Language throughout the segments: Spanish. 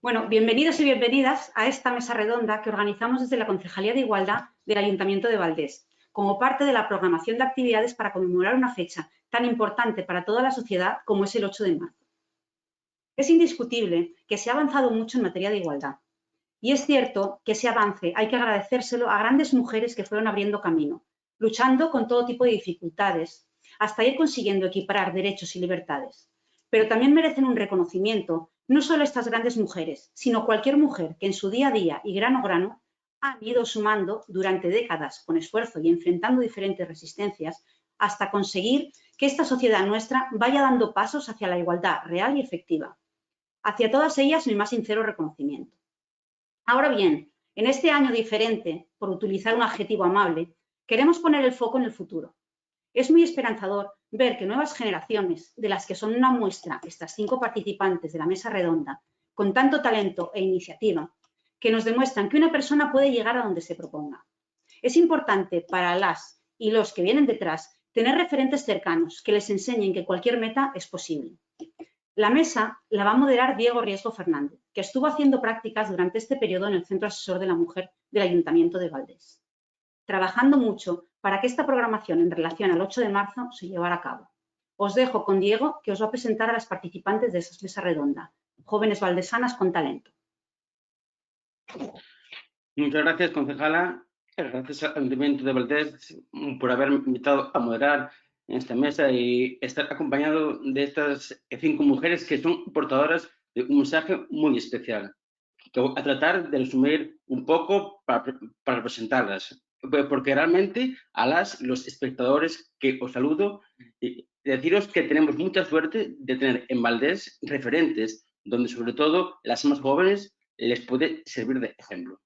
Bueno, bienvenidos y bienvenidas a esta mesa redonda que organizamos desde la Concejalía de Igualdad del Ayuntamiento de Valdés, como parte de la programación de actividades para conmemorar una fecha tan importante para toda la sociedad como es el 8 de marzo. Es indiscutible que se ha avanzado mucho en materia de igualdad. Y es cierto que ese avance hay que agradecérselo a grandes mujeres que fueron abriendo camino, luchando con todo tipo de dificultades, hasta ir consiguiendo equiparar derechos y libertades. Pero también merecen un reconocimiento no solo estas grandes mujeres, sino cualquier mujer que en su día a día y grano a grano han ido sumando durante décadas con esfuerzo y enfrentando diferentes resistencias hasta conseguir que esta sociedad nuestra vaya dando pasos hacia la igualdad real y efectiva. Hacia todas ellas mi más sincero reconocimiento. Ahora bien, en este año diferente, por utilizar un adjetivo amable, queremos poner el foco en el futuro. Es muy esperanzador ver que nuevas generaciones, de las que son una muestra estas 5 participantes de la mesa redonda, con tanto talento e iniciativa, que nos demuestran que una persona puede llegar a donde se proponga. Es importante para las y los que vienen detrás tener referentes cercanos que les enseñen que cualquier meta es posible. La mesa la va a moderar Diego Riesgo Fernández, que estuvo haciendo prácticas durante este periodo en el Centro Asesor de la Mujer del Ayuntamiento de Valdés, trabajando mucho para que esta programación en relación al 8 de marzo se llevara a cabo. Os dejo con Diego, que os va a presentar a las participantes de esa mesa redonda, jóvenes valdesanas con talento. Muchas gracias, concejala. Gracias al Ayuntamiento de Valdés por haberme invitado a moderar en esta mesa y estar acompañado de estas 5 mujeres que son portadoras de un mensaje muy especial, que voy a tratar de resumir un poco para presentarlas, porque realmente a los espectadores que os saludo, deciros que tenemos mucha suerte de tener en Valdés referentes donde sobre todo las más jóvenes les puede servir de ejemplo.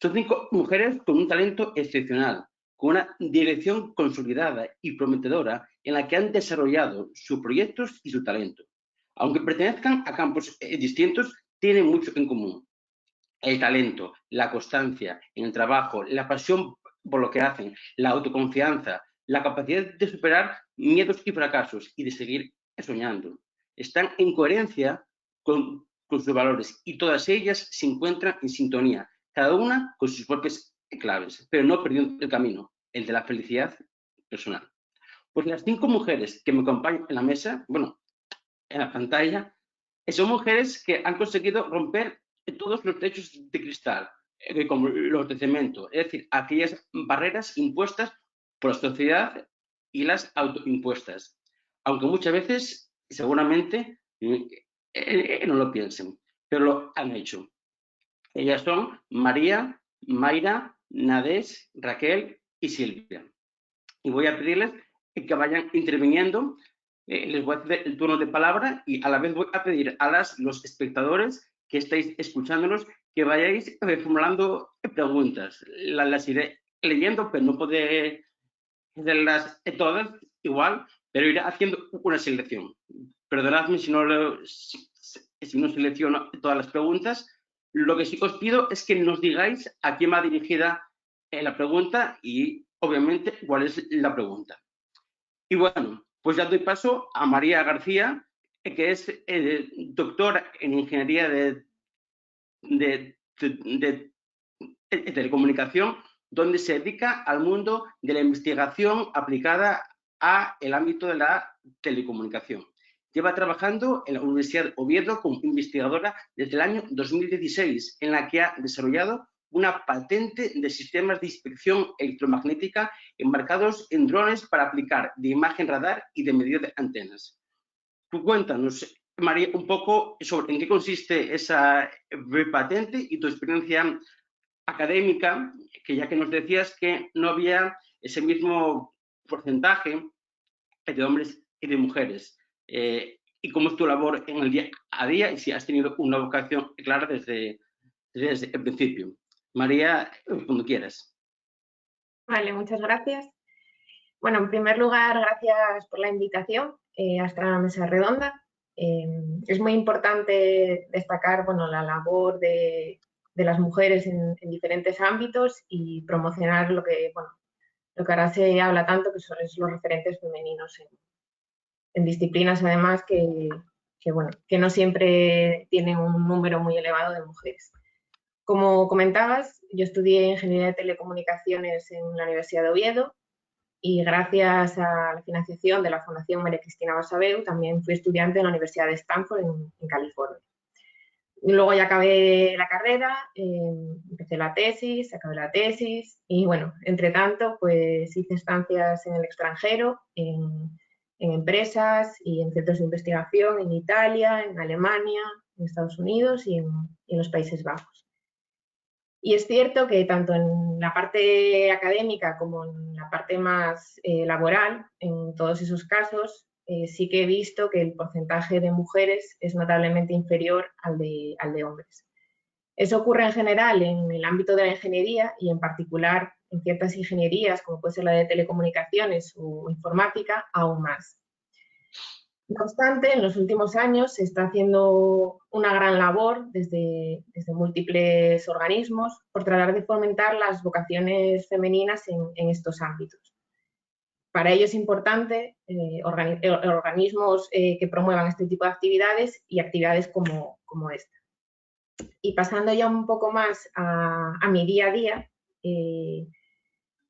Son 5 mujeres con un talento excepcional, con una dirección consolidada y prometedora en la que han desarrollado sus proyectos y su talento. Aunque pertenezcan a campos distintos, tienen mucho en común. El talento, la constancia en el trabajo, la pasión por lo que hacen, la autoconfianza, la capacidad de superar miedos y fracasos y de seguir soñando. Están en coherencia con sus valores y todas ellas se encuentran en sintonía, cada una con sus propias claves, pero no perdiendo el camino, el de la felicidad personal. Pues las 5 mujeres que me acompañan en la mesa, bueno, en la pantalla, son mujeres que han conseguido romper todos los techos de cristal, como los de cemento, es decir, aquellas barreras impuestas por la sociedad y las autoimpuestas, aunque muchas veces seguramente no lo piensen, pero lo han hecho. Ellas son María, Mayra, Nadés, Raquel y Silvia. Y voy a pedirles que vayan interviniendo. Les voy a ceder el turno de palabra y a la vez voy a pedir a los espectadores que estáis escuchándonos que vayáis formulando preguntas. Las iré leyendo, pero no podré hacerlas todas igual, pero iré haciendo una selección. Perdonadme si no selecciono todas las preguntas. Lo que sí os pido es que nos digáis a quién va dirigida la pregunta y, obviamente, cuál es la pregunta. Y bueno, pues ya doy paso a María García, que es doctora en Ingeniería de Telecomunicación, donde se dedica al mundo de la investigación aplicada al ámbito de la telecomunicación. Lleva trabajando en la Universidad de Oviedo como investigadora desde el año 2016, en la que ha desarrollado una patente de sistemas de inspección electromagnética embarcados en drones para aplicar de imagen radar y de medida de antenas. Tú cuéntanos, María, un poco sobre en qué consiste esa patente y tu experiencia académica, que ya que nos decías que no había ese mismo porcentaje de hombres y de mujeres. Y cómo es tu labor en el día a día y si has tenido una vocación clara desde el principio. María, cuando quieras. Vale, muchas gracias. Bueno, en primer lugar, gracias por la invitación a esta mesa redonda. Es muy importante destacar, bueno, la labor de las mujeres en diferentes ámbitos y promocionar lo que ahora se habla tanto, que son los referentes femeninos en disciplinas, además, que bueno, que no siempre tienen un número muy elevado de mujeres. Como comentabas, yo estudié Ingeniería de Telecomunicaciones en la Universidad de Oviedo y gracias a la financiación de la Fundación María Cristina Barsabeu también fui estudiante en la Universidad de Stanford en California. Luego ya acabé la carrera, empecé la tesis, acabé la tesis y bueno, entre tanto pues hice estancias en el extranjero, en empresas y en centros de investigación en Italia, en Alemania, en Estados Unidos y en los Países Bajos. Y es cierto que tanto en la parte académica como en la parte más laboral, en todos esos casos, sí que he visto que el porcentaje de mujeres es notablemente inferior al de hombres. Eso ocurre en general en el ámbito de la ingeniería y en particular en ciertas ingenierías, como puede ser la de telecomunicaciones o informática, aún más. No obstante, en los últimos años se está haciendo una gran labor desde múltiples organismos por tratar de fomentar las vocaciones femeninas en estos ámbitos. Para ello es importante organismos que promuevan este tipo de actividades y actividades como esta. Y pasando ya un poco más a mi día a día,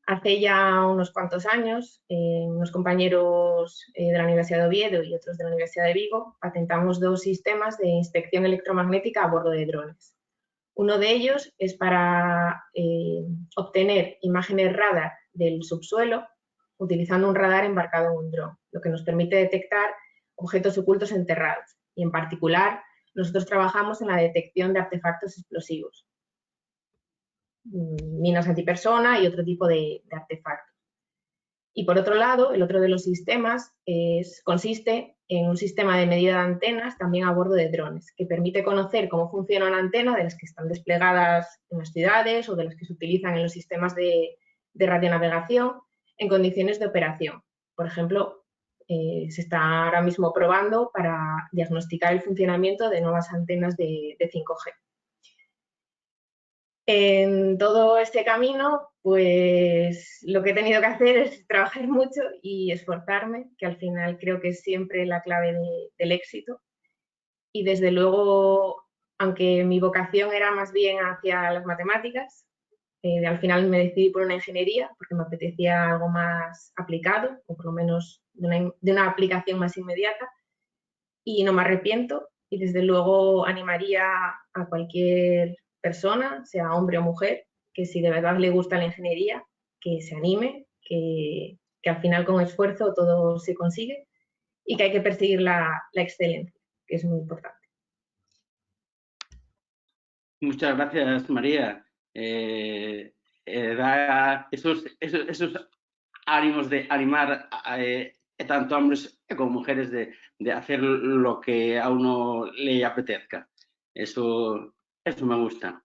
hace ya unos cuantos años, unos compañeros de la Universidad de Oviedo y otros de la Universidad de Vigo patentamos 2 sistemas de inspección electromagnética a bordo de drones. Uno de ellos es para obtener imágenes radar del subsuelo utilizando un radar embarcado en un dron, lo que nos permite detectar objetos ocultos enterrados. Y en particular, nosotros trabajamos en la detección de artefactos explosivos, minas antipersona y otro tipo de artefactos. Y por otro lado, el otro de los sistemas consiste en un sistema de medida de antenas también a bordo de drones, que permite conocer cómo funciona una antena de las que están desplegadas en las ciudades o de las que se utilizan en los sistemas de radionavegación en condiciones de operación. Por ejemplo, se está ahora mismo probando para diagnosticar el funcionamiento de nuevas antenas de 5G. En todo este camino, pues lo que he tenido que hacer es trabajar mucho y esforzarme, que al final creo que es siempre la clave del éxito. Y desde luego, aunque mi vocación era más bien hacia las matemáticas, al final me decidí por una ingeniería porque me apetecía algo más aplicado, o por lo menos de una aplicación más inmediata, y no me arrepiento. Y desde luego animaría a cualquier persona, sea hombre o mujer, que si de verdad le gusta la ingeniería, que se anime, que al final con esfuerzo todo se consigue y que hay que perseguir la excelencia, que es muy importante. Muchas gracias, María. Da esos ánimos de animar tanto hombres como mujeres de hacer lo que a uno le apetezca. Eso me gusta.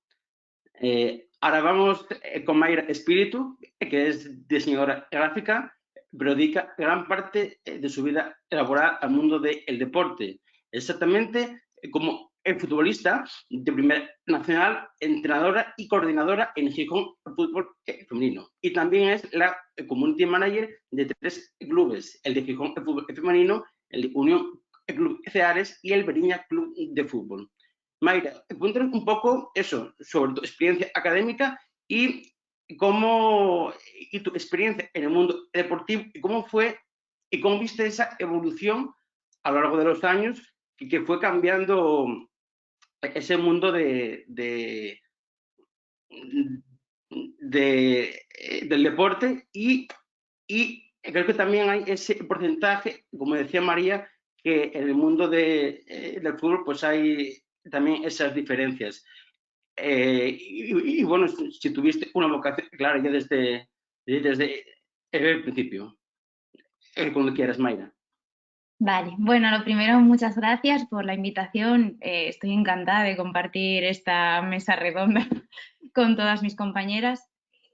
Ahora vamos con Mayra Espíritu, que es diseñadora gráfica, pero dedica gran parte de su vida laboral al mundo del deporte. Exactamente como futbolista de Primera Nacional, entrenadora y coordinadora en Gijón Fútbol Femenino. Y también es la community manager de 3 clubes, el de Gijón Fútbol Femenino, el de Unión Club Ceares y el Beriña Club de Fútbol. Mayra, cuéntanos un poco eso, sobre tu experiencia académica y tu experiencia en el mundo deportivo y cómo viste esa evolución a lo largo de los años y que fue cambiando ese mundo del deporte y creo que también hay ese porcentaje, como decía María, que en el mundo del fútbol pues hay también esas diferencias. Y bueno, si tuviste una vocación clara ya desde el principio, cuando quieras, Mayra. Vale, bueno, lo primero, muchas gracias por la invitación. Estoy encantada de compartir esta mesa redonda con todas mis compañeras.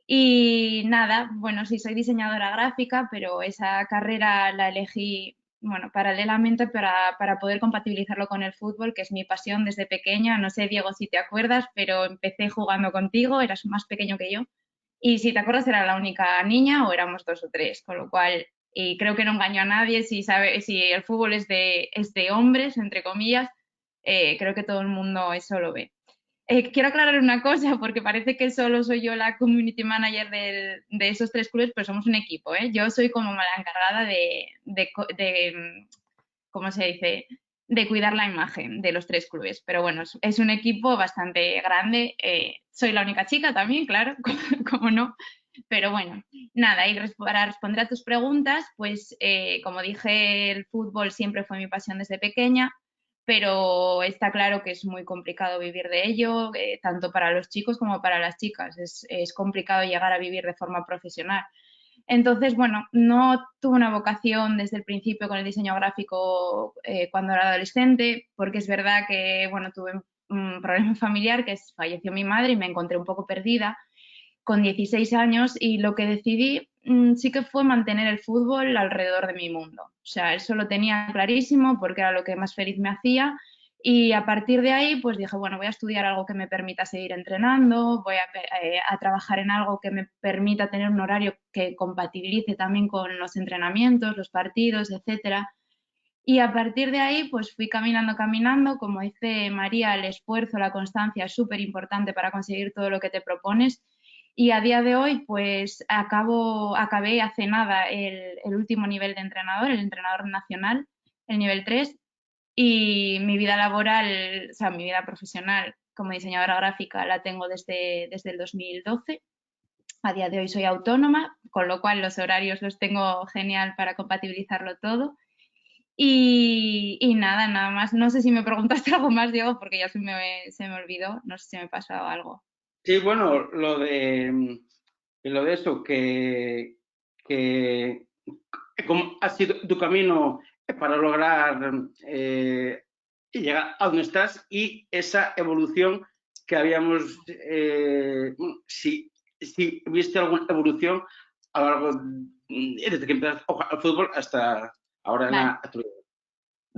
Y nada, bueno, sí, soy diseñadora gráfica, pero esa carrera la elegí, bueno, paralelamente para poder compatibilizarlo con el fútbol, que es mi pasión desde pequeña. No sé, Diego, si te acuerdas, pero empecé jugando contigo, eras más pequeño que yo. Y si te acuerdas, era la única niña o éramos 2 o 3, con lo cual y creo que no engaño a nadie si el fútbol es de hombres, entre comillas, creo que todo el mundo eso lo ve. Quiero aclarar una cosa, porque parece que solo soy yo la community manager de esos 3 clubes, pero somos un equipo, ¿eh? Yo soy como la encargada de ¿cómo se dice?, de cuidar la imagen de los 3 clubes. Pero bueno, es un equipo bastante grande. Soy la única chica también, claro, como no. Pero bueno, nada, y para responder a tus preguntas, pues como dije, el fútbol siempre fue mi pasión desde pequeña, pero está claro que es muy complicado vivir de ello, tanto para los chicos como para las chicas. Es complicado llegar a vivir de forma profesional. Entonces, bueno, no tuve una vocación desde el principio con el diseño gráfico cuando era adolescente, porque es verdad que, bueno, tuve un problema familiar, que falleció mi madre y me encontré un poco perdida con 16 años, y lo que decidí sí que fue mantener el fútbol alrededor de mi mundo. O sea, eso lo tenía clarísimo porque era lo que más feliz me hacía, y a partir de ahí pues dije, bueno, voy a estudiar algo que me permita seguir entrenando, voy a trabajar en algo que me permita tener un horario que compatibilice también con los entrenamientos, los partidos, etcétera. Y a partir de ahí, pues fui caminando. Como dice María, el esfuerzo, la constancia es súper importante para conseguir todo lo que te propones. Y a día de hoy, pues acabé hace nada el último nivel de entrenador, el entrenador nacional, el nivel 3. Y mi vida laboral, o sea, mi vida profesional como diseñadora gráfica la tengo desde el 2012. A día de hoy soy autónoma, con lo cual los horarios los tengo genial para compatibilizarlo todo. Y nada más. No sé si me preguntaste algo más, Diego, porque ya se me olvidó. No sé si me pasó algo. Sí, bueno, lo de eso, cómo ha sido tu camino para lograr llegar a donde estás, y esa evolución que habíamos, si viste alguna evolución a lo largo, desde que empezaste a jugar al fútbol hasta ahora en la Vale. actualidad.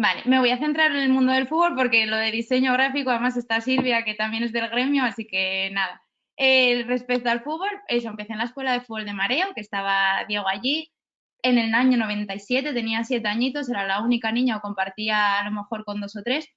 Vale, me voy a centrar en el mundo del fútbol porque lo de diseño gráfico, además está Silvia, que también es del gremio, así que nada. Respecto al fútbol, eso, empecé en la escuela de fútbol de Mareo, que estaba Diego allí. En el año 97, tenía 7 añitos, era la única niña o compartía a lo mejor con 2 o 3.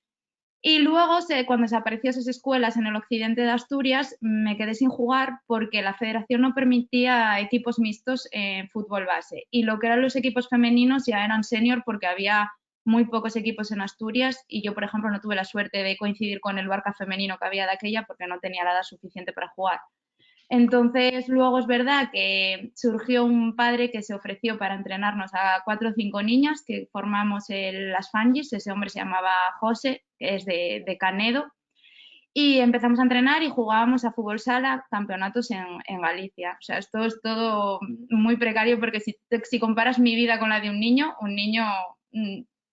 Y luego, cuando desapareció esas escuelas en el occidente de Asturias, me quedé sin jugar porque la federación no permitía equipos mixtos en fútbol base. Y lo que eran los equipos femeninos ya eran senior porque había muy pocos equipos en Asturias, y yo, por ejemplo, no tuve la suerte de coincidir con el Barça femenino que había de aquella porque no tenía la edad suficiente para jugar. Entonces, luego es verdad que surgió un padre que se ofreció para entrenarnos a 4 o 5 niñas que formamos las Fangis. Ese hombre se llamaba José, que es de Canedo, y empezamos a entrenar y jugábamos a fútbol sala, campeonatos en Galicia. O sea, esto es todo muy precario porque si comparas mi vida con la de un niño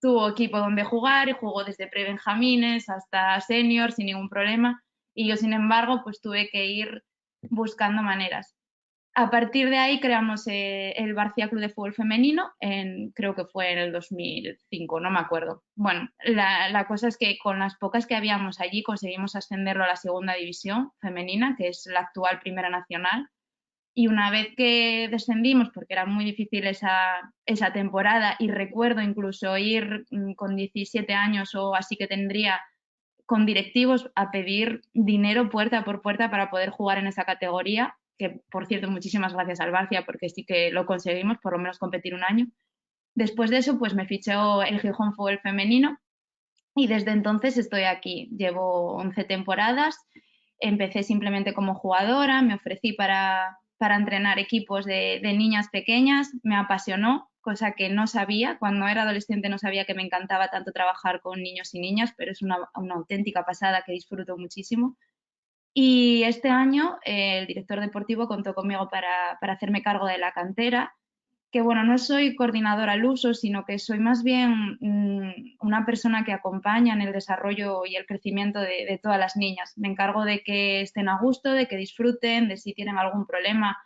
tuvo equipo donde jugar y jugó desde prebenjamines hasta senior sin ningún problema, y yo, sin embargo, pues tuve que ir buscando maneras. A partir de ahí creamos el Barcia Club de Fútbol Femenino, creo que fue en el 2005, no me acuerdo. Bueno, la cosa es que con las pocas que habíamos allí conseguimos ascenderlo a la segunda división femenina, que es la actual primera nacional. Y una vez que descendimos, porque era muy difícil esa temporada, y recuerdo incluso ir con 17 años o así que tendría, con directivos a pedir dinero puerta por puerta para poder jugar en esa categoría, que por cierto, muchísimas gracias al Barcia porque sí que lo conseguimos, por lo menos competir un año. Después de eso, pues me fichó el Gijón Fútbol Femenino y desde entonces estoy aquí. Llevo 11 temporadas, empecé simplemente como jugadora, me ofrecí para entrenar equipos de niñas pequeñas, me apasionó, cosa que no sabía. Cuando era adolescente no sabía que me encantaba tanto trabajar con niños y niñas, pero es una auténtica pasada que disfruto muchísimo. Y este año el director deportivo contó conmigo para hacerme cargo de la cantera, que bueno, no soy coordinadora al uso, sino que soy más bien una persona que acompaña en el desarrollo y el crecimiento de todas las niñas. Me encargo de que estén a gusto, de que disfruten, de si tienen algún problema,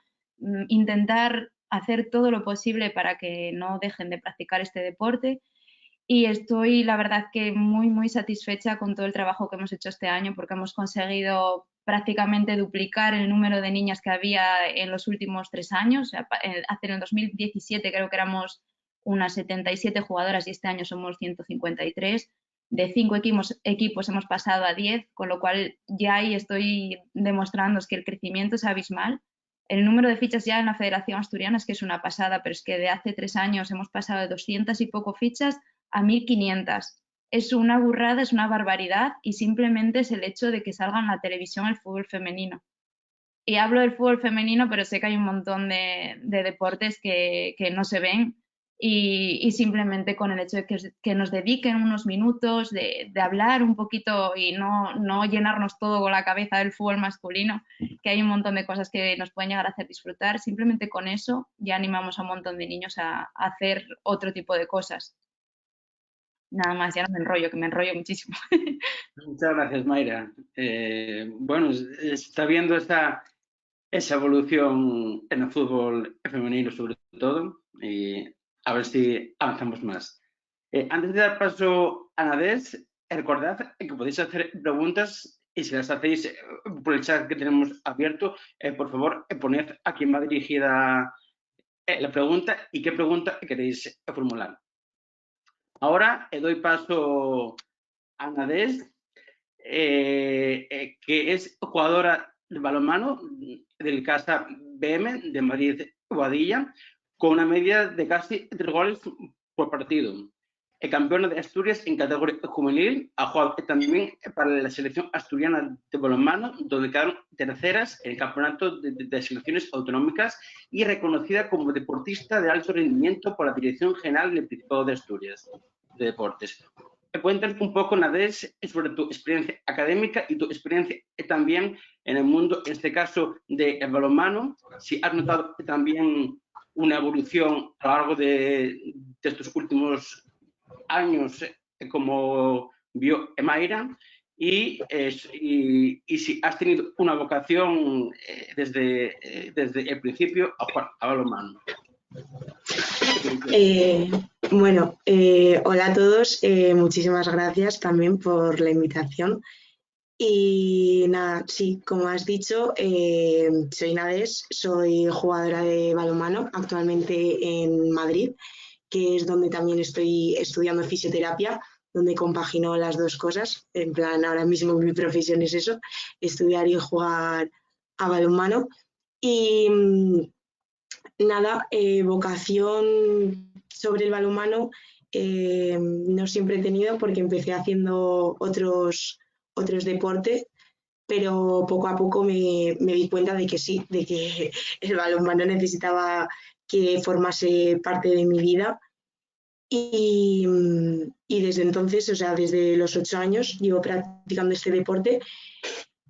intentar hacer todo lo posible para que no dejen de practicar este deporte. Y estoy, la verdad, que muy satisfecha con todo el trabajo que hemos hecho este año, porque hemos conseguido prácticamente duplicar el número de niñas que había en los últimos 3 años. En el 2017 creo que éramos unas 77 jugadoras y este año somos 153. De 5 equipos hemos pasado a 10, con lo cual ya ahí estoy demostrando que el crecimiento es abismal. El número de fichas ya en la Federación Asturiana es que es una pasada, pero es que de hace 3 años hemos pasado de 200 y poco fichas a 1.500. Es una burrada, es una barbaridad y simplemente es el hecho de que salga en la televisión el fútbol femenino. Y hablo del fútbol femenino, pero sé que hay un montón de deportes que no se ven y simplemente con el hecho de que nos dediquen unos minutos de hablar un poquito y no llenarnos todo con la cabeza del fútbol masculino, que hay un montón de cosas que nos pueden llegar a hacer disfrutar, simplemente con eso ya animamos a un montón de niños a hacer otro tipo de cosas. Nada más, ya no me enrollo, que me enrollo muchísimo. Muchas gracias, Mayra. Bueno, está viendo esa evolución en el fútbol femenino sobre todo y a ver si avanzamos más. Antes de dar paso a Nadés, recordad que podéis hacer preguntas y si las hacéis por el chat que tenemos abierto, por favor, poned a quién va dirigida la pregunta y qué pregunta queréis formular. Ahora doy paso a Nadés, que es jugadora de balonmano del Casa BM de Madrid-Boadilla, con una media de casi 3 goles por partido. Campeona de Asturias en categoría juvenil, ha jugado también para la selección asturiana de balonmano, donde quedaron terceras en el campeonato de selecciones autonómicas y reconocida como deportista de alto rendimiento por la Dirección General del Principado de Asturias de Deportes. Cuéntanos un poco, Nadés, sobre tu experiencia académica y tu experiencia también en el mundo, en este caso, del balonmano. Si has notado también una evolución a lo largo de estos últimos años, como vio Mayra, y si has tenido una vocación desde el principio a jugar a balonmano. Bueno, hola a todos, muchísimas gracias también por la invitación. Y nada, sí, como has dicho, soy Nadés, soy jugadora de balonmano actualmente en Madrid, que es donde también estoy estudiando fisioterapia, donde compagino las dos cosas. En plan, ahora mismo mi profesión es eso, estudiar y jugar a balonmano. Y nada, vocación sobre el balonmano no siempre he tenido porque empecé haciendo otros deportes, pero poco a poco me di cuenta de que sí, de que el balonmano necesitaba que formase parte de mi vida y desde entonces, o sea, desde los 8 años llevo practicando este deporte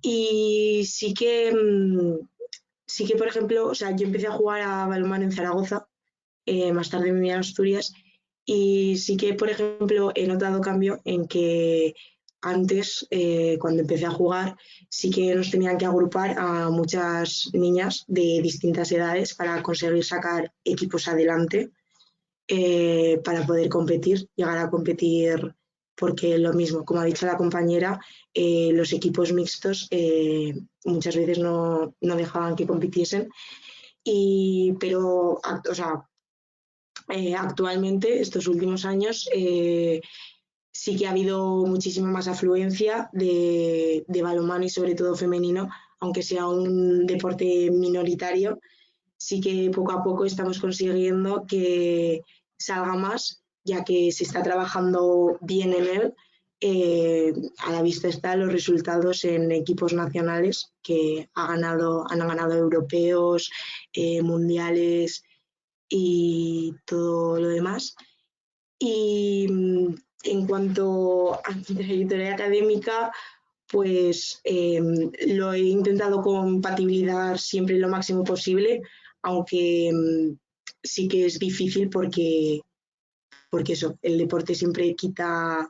y sí que, por ejemplo, o sea, yo empecé a jugar a balonmano en Zaragoza, más tarde me vine a Asturias y sí que, por ejemplo, he notado cambio en que antes, cuando empecé a jugar, sí que nos tenían que agrupar a muchas niñas de distintas edades para conseguir sacar equipos adelante, para poder competir, llegar a competir, porque lo mismo, como ha dicho la compañera, los equipos mixtos muchas veces no dejaban que compitiesen, pero o sea, actualmente, estos últimos años, sí que ha habido muchísima más afluencia de balonmano y sobre todo femenino, aunque sea un deporte minoritario, sí que poco a poco estamos consiguiendo que salga más, ya que se está trabajando bien en él. A la vista están los resultados en equipos nacionales que han ganado europeos, mundiales y todo lo demás. Y en cuanto a mi trayectoria académica, pues lo he intentado compatibilizar siempre lo máximo posible, aunque sí que es difícil porque eso, el deporte siempre quita,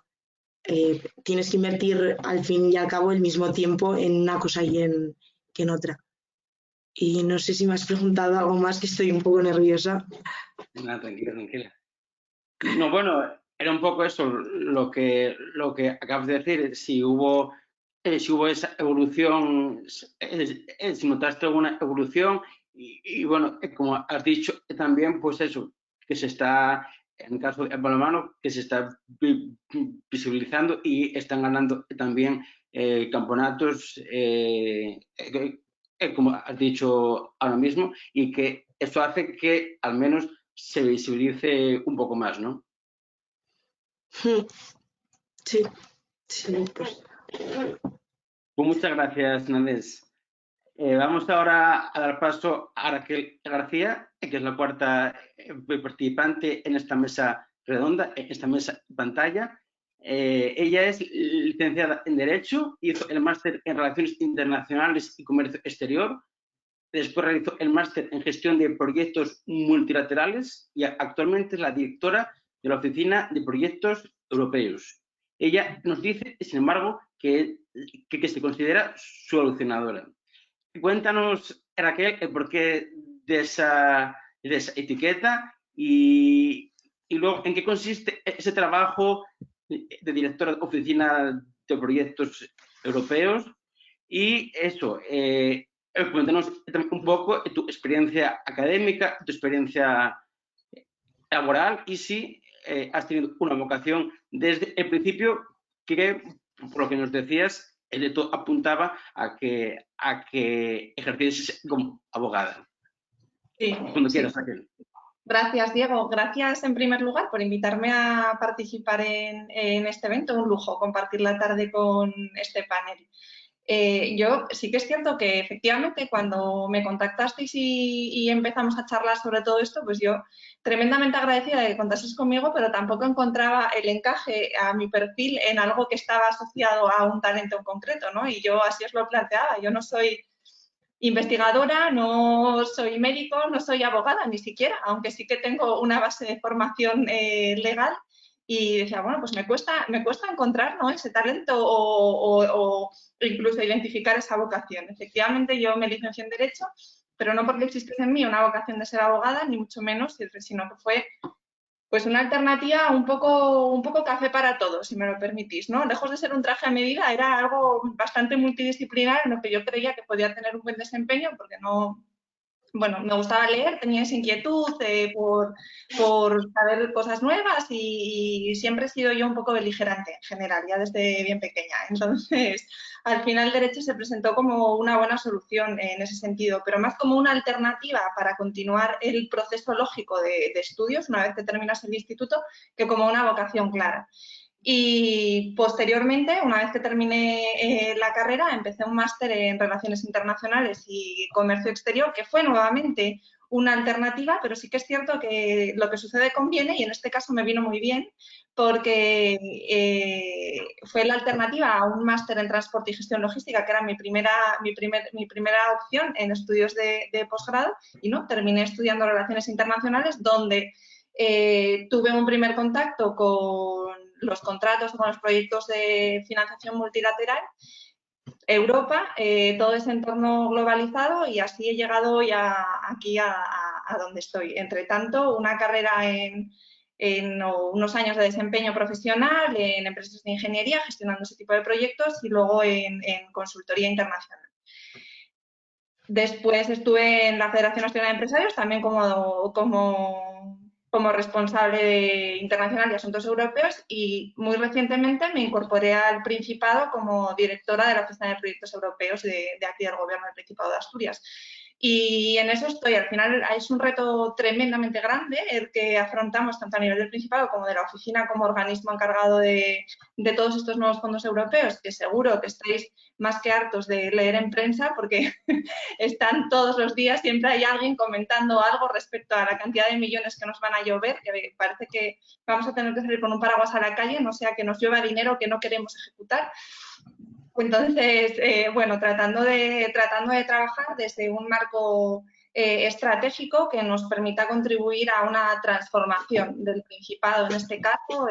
tienes que invertir al fin y al cabo el mismo tiempo en una cosa que en otra. Y no sé si me has preguntado algo más, que estoy un poco nerviosa. No, tranquila. No, bueno, era un poco eso lo que acabas de decir. Si hubo esa evolución, si notaste alguna evolución y bueno, como has dicho también, pues eso, que se está en el caso de balonmano, que se está visibilizando y están ganando también campeonatos, como has dicho ahora mismo, y que eso hace que al menos se visibilice un poco más, ¿no? Sí, sí, pues. Pues muchas gracias, Nandés. Vamos ahora a dar paso a Raquel García, que es la cuarta participante en esta mesa redonda, en esta mesa pantalla. Ella es licenciada en Derecho, hizo el máster en Relaciones Internacionales y Comercio Exterior, después realizó el máster en Gestión de Proyectos Multilaterales y actualmente es la directora de la Oficina de Proyectos Europeos. Ella nos dice, sin embargo, que se considera solucionadora. Cuéntanos, Raquel, el porqué de esa etiqueta y luego en qué consiste ese trabajo de directora de oficina de proyectos europeos y eso, cuéntanos un poco de tu experiencia académica, tu experiencia laboral y si has tenido una vocación desde el principio que, por lo que nos decías, el todo apuntaba a que ejercieses como abogada. Sí, Cuando sí. quieras, Raquel. Gracias, Diego. Gracias en primer lugar por invitarme a participar en este evento. Un lujo compartir la tarde con este panel. Yo sí que es cierto que efectivamente cuando me contactasteis y empezamos a charlar sobre todo esto, pues yo tremendamente agradecida de que contaseis conmigo, pero tampoco encontraba el encaje a mi perfil en algo que estaba asociado a un talento en concreto, ¿no? Y yo así os lo planteaba. Yo no soy investigadora, no soy médico, no soy abogada ni siquiera, aunque sí que tengo una base de formación legal y decía, bueno, pues me cuesta encontrar, ¿no?, ese talento o incluso identificar esa vocación. Efectivamente, yo me licencié en Derecho, pero no porque existiese en mí una vocación de ser abogada, ni mucho menos, sino que fue pues una alternativa un poco café para todos, si me lo permitís, ¿no? Lejos de ser un traje a medida, era algo bastante multidisciplinar en lo que yo creía que podía tener un buen desempeño, porque no, bueno, me gustaba leer, tenía esa inquietud por saber cosas nuevas y siempre he sido yo un poco beligerante en general, ya desde bien pequeña. Entonces, al final el Derecho se presentó como una buena solución en ese sentido, pero más como una alternativa para continuar el proceso lógico de estudios una vez que terminas el instituto que como una vocación clara. Y posteriormente, una vez que terminé la carrera, empecé un máster en Relaciones Internacionales y Comercio Exterior, que fue nuevamente una alternativa, pero sí que es cierto que lo que sucede conviene, y en este caso me vino muy bien, porque fue la alternativa a un máster en Transporte y Gestión Logística, que era mi primera opción en estudios de posgrado, y no, terminé estudiando Relaciones Internacionales, donde tuve un primer contacto con los contratos o con los proyectos de financiación multilateral, Europa, todo ese entorno globalizado y así he llegado ya aquí a donde estoy. Entre tanto, una carrera en unos años de desempeño profesional en empresas de ingeniería, gestionando ese tipo de proyectos y luego en consultoría internacional. Después estuve en la Federación Nacional de Empresarios, también como responsable internacional de asuntos europeos y muy recientemente me incorporé al Principado como directora de la Oficina de Proyectos Europeos de aquí del Gobierno del Principado de Asturias. Y en eso estoy. Al final es un reto tremendamente grande el que afrontamos tanto a nivel del Principado como de la oficina como organismo encargado de todos estos nuevos fondos europeos, que seguro que estáis más que hartos de leer en prensa porque están todos los días, siempre hay alguien comentando algo respecto a la cantidad de millones que nos van a llover, que parece que vamos a tener que salir con un paraguas a la calle, no sea que nos llueva dinero que no queremos ejecutar. Entonces, bueno, tratando de trabajar desde un marco estratégico que nos permita contribuir a una transformación del Principado, en este caso,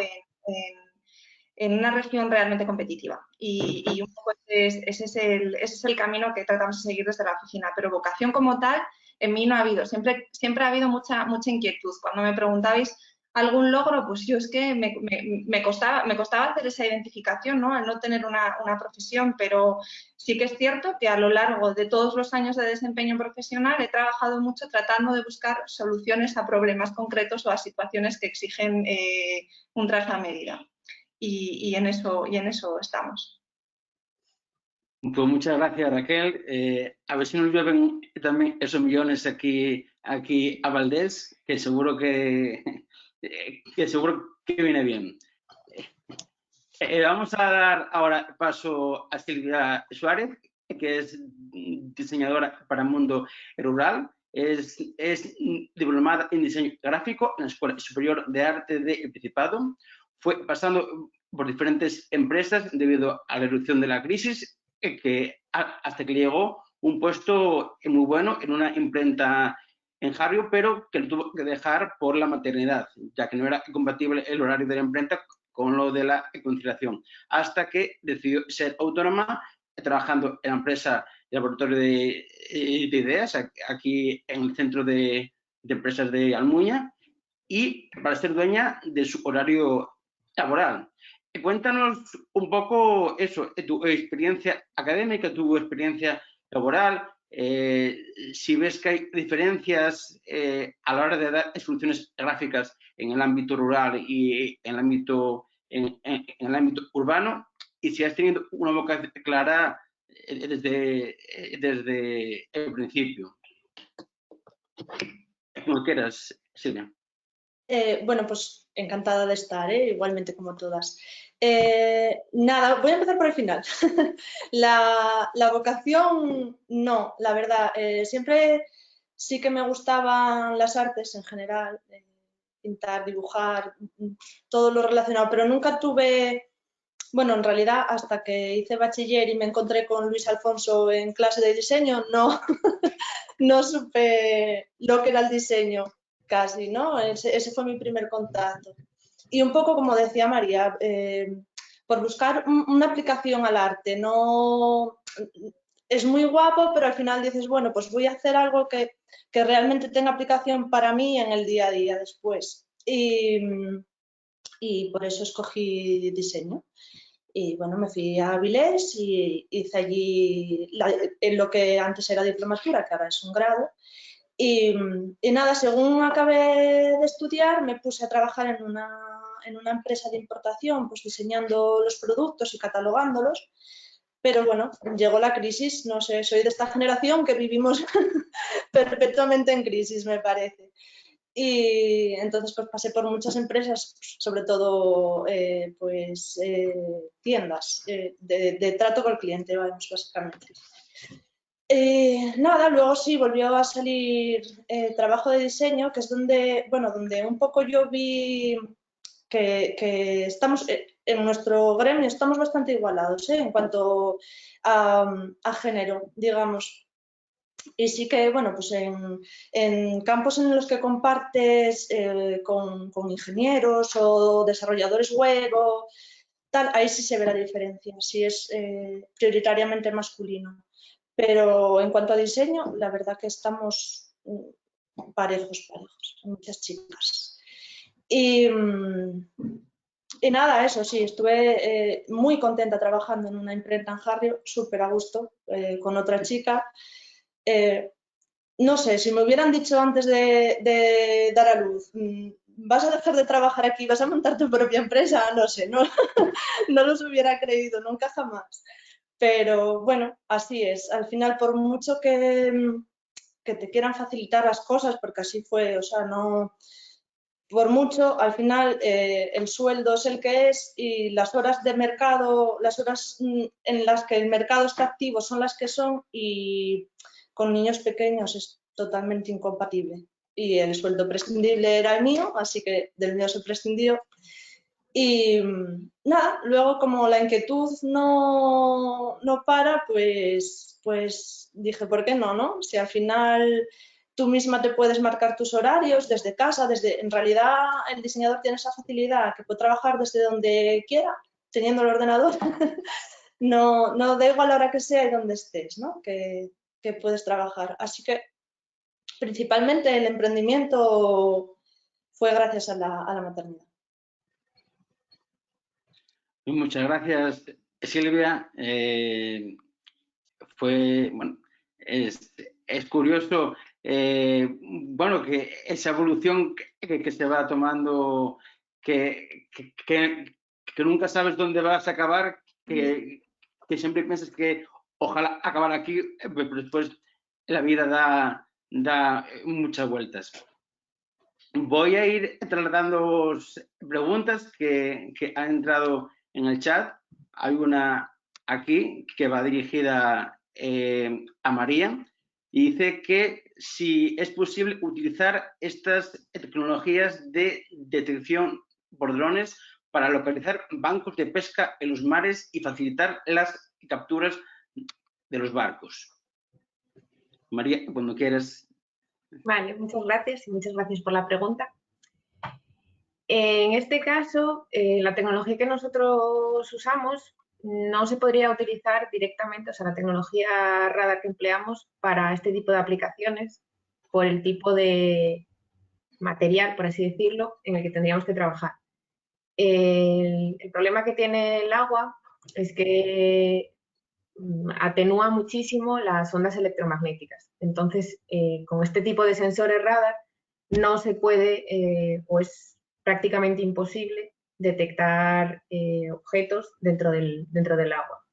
en una región realmente competitiva. Y un poco ese es el camino que tratamos de seguir desde la oficina. Pero vocación como tal, en mí no ha habido. Siempre ha habido mucha inquietud. Cuando me preguntabais algún logro, pues yo es que me costaba hacer esa identificación, ¿no? Al no tener una profesión, pero sí que es cierto que a lo largo de todos los años de desempeño profesional he trabajado mucho tratando de buscar soluciones a problemas concretos o a situaciones que exigen un traje a medida. Y en eso estamos. Pues muchas gracias, Raquel. A ver si nos llueven también esos millones aquí a Valdés, que seguro que viene bien. Vamos a dar ahora paso a Silvia Suárez, que es diseñadora para el mundo rural. Es diplomada en diseño gráfico en la Escuela Superior de Arte del Principado. Fue pasando por diferentes empresas debido a la erupción de la crisis, hasta que llegó un puesto muy bueno en una imprenta en Harrio, pero que lo tuvo que dejar por la maternidad, ya que no era compatible el horario de la imprenta con lo de la conciliación, hasta que decidió ser autónoma, trabajando en la empresa de laboratorio de ideas, aquí en el centro de empresas de Almuña, y para ser dueña de su horario laboral. Cuéntanos un poco eso, tu experiencia académica, tu experiencia laboral, si ves que hay diferencias a la hora de dar soluciones gráficas en el ámbito rural y en el ámbito urbano, y si has tenido una vocación clara desde el principio. Como quieras, Silvia. Bueno, pues encantada de estar, igualmente como todas. Nada, voy a empezar por el final. La vocación, no, la verdad, siempre sí que me gustaban las artes en general, pintar, dibujar, todo lo relacionado, pero nunca tuve, bueno, en realidad hasta que hice bachiller y me encontré con Luis Alfonso en clase de diseño, no, no supe lo que era el diseño. Casi, ¿no? Ese fue mi primer contacto. Y un poco como decía María, por buscar una aplicación al arte, no es muy guapo, pero al final dices, bueno, pues voy a hacer algo que realmente tenga aplicación para mí en el día a día después. Y por eso escogí diseño. Y bueno, me fui a Avilés y hice allí en lo que antes era diplomatura, que ahora es un grado. Y nada, según acabé de estudiar, me puse a trabajar en una empresa de importación, pues diseñando los productos y catalogándolos. Pero bueno, llegó la crisis, no sé, soy de esta generación que vivimos perpetuamente en crisis, me parece. Y entonces pues pasé por muchas empresas, sobre todo tiendas de trato con el cliente, vamos, básicamente. Nada, luego sí volvió a salir trabajo de diseño, que es donde un poco yo vi que estamos, en nuestro gremio estamos bastante igualados en cuanto a género, digamos. Y sí que, bueno, pues en campos en los que compartes con ingenieros o desarrolladores web o tal, ahí sí se ve la diferencia, sí es prioritariamente masculino. Pero en cuanto a diseño, la verdad que estamos parejos, muchas chicas. Y nada, eso sí, estuve muy contenta trabajando en una imprenta en Harrio, súper a gusto, con otra chica. No sé, si me hubieran dicho antes de dar a luz, vas a dejar de trabajar aquí, vas a montar tu propia empresa, no sé, no los hubiera creído nunca jamás. Pero bueno, así es. Al final, por mucho que te quieran facilitar las cosas, porque así fue, o sea, no, por mucho, al final el sueldo es el que es y las horas de mercado, las horas en las que el mercado está activo son las que son y con niños pequeños es totalmente incompatible. Y el sueldo prescindible era el mío, así que del mío se prescindió. Y nada, luego como la inquietud no para, pues dije, ¿por qué no, no? Si al final tú misma te puedes marcar tus horarios desde casa, en realidad el diseñador tiene esa facilidad que puede trabajar desde donde quiera, teniendo el ordenador. No da igual la hora que sea y donde estés, ¿no? Que puedes trabajar. Así que principalmente el emprendimiento fue gracias a la maternidad. Muchas gracias, Silvia. Bueno, es curioso, bueno, que esa evolución que se va tomando, que nunca sabes dónde vas a acabar, que siempre piensas que ojalá acabar aquí, pero después la vida da muchas vueltas. Voy a ir trasladando preguntas que han entrado en el chat. Hay una aquí que va dirigida a María y dice que si es posible utilizar estas tecnologías de detección por drones para localizar bancos de pesca en los mares y facilitar las capturas de los barcos. María, cuando quieras. Vale, muchas gracias y muchas gracias por la pregunta. En este caso, la tecnología que nosotros usamos no se podría utilizar directamente, o sea, la tecnología radar que empleamos para este tipo de aplicaciones por el tipo de material, por así decirlo, en el que tendríamos que trabajar. El problema que tiene el agua es que atenúa muchísimo las ondas electromagnéticas. Entonces, con este tipo de sensores radar no se puede, o es prácticamente imposible, detectar objetos dentro del agua.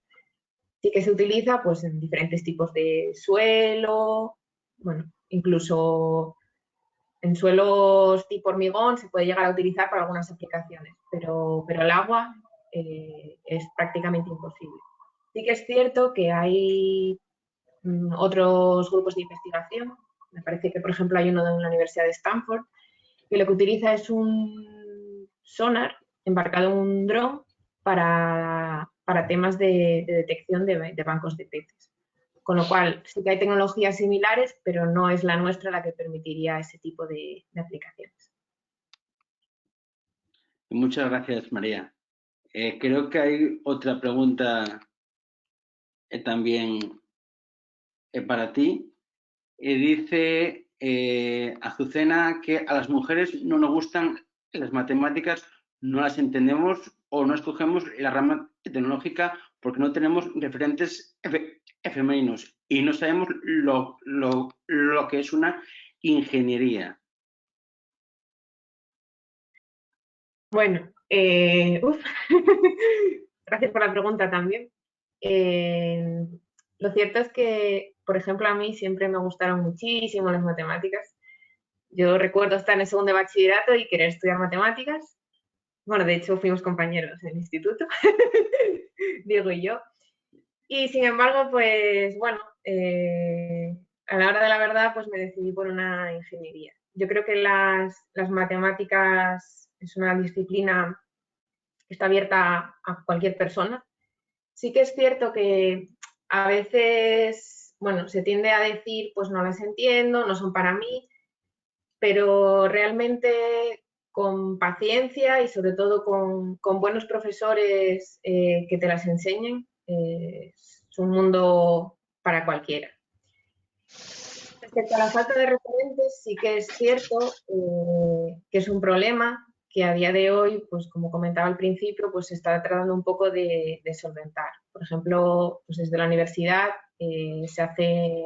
Sí que se utiliza pues, en diferentes tipos de suelo, bueno, incluso en suelos tipo hormigón se puede llegar a utilizar para algunas aplicaciones, pero el agua es prácticamente imposible. Sí que es cierto que hay otros grupos de investigación, me parece que por ejemplo hay uno de la Universidad de Stanford, que lo que utiliza es un sonar embarcado en un dron para temas de detección de bancos de peces. Con lo cual, sí que hay tecnologías similares, pero no es la nuestra la que permitiría ese tipo de aplicaciones. Muchas gracias, María. Creo que hay otra pregunta también para ti. Dice Azucena que a las mujeres no nos gustan las matemáticas, no las entendemos o no escogemos la rama tecnológica porque no tenemos referentes femeninos y no sabemos lo que es una ingeniería. Bueno, gracias por la pregunta también. Lo cierto es que, por ejemplo, a mí siempre me gustaron muchísimo las matemáticas. Yo recuerdo estar en el segundo de bachillerato y querer estudiar matemáticas. Bueno, de hecho fuimos compañeros en el instituto, Diego y yo. Y sin embargo, pues bueno, a la hora de la verdad, pues me decidí por una ingeniería. Yo creo que las matemáticas es una disciplina que está abierta a cualquier persona. Sí que es cierto que a veces, bueno, se tiende a decir, pues no las entiendo, no son para mí, pero realmente con paciencia y sobre todo con buenos profesores que te las enseñen, es un mundo para cualquiera. Respecto a la falta de referentes, sí que es cierto que es un problema que a día de hoy, pues como comentaba al principio, pues se está tratando un poco de solventar. Por ejemplo, pues desde la universidad se hacen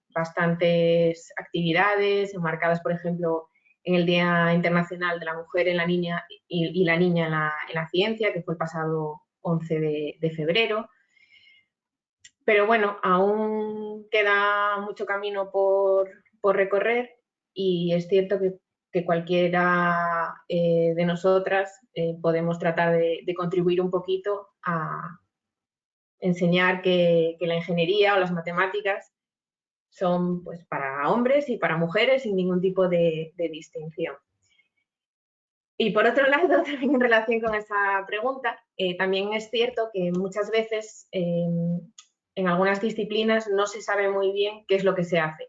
bastantes actividades enmarcadas, por ejemplo, en el Día Internacional de la Mujer en la Niña y la Niña en la Ciencia, que fue el pasado 11 de febrero. Pero bueno, aún queda mucho camino por recorrer y es cierto que cualquiera de nosotras podemos tratar de contribuir un poquito a enseñar que la ingeniería o las matemáticas son pues, para hombres y para mujeres sin ningún tipo de distinción. Y por otro lado, también en relación con esa pregunta, también es cierto que muchas veces en algunas disciplinas no se sabe muy bien qué es lo que se hace.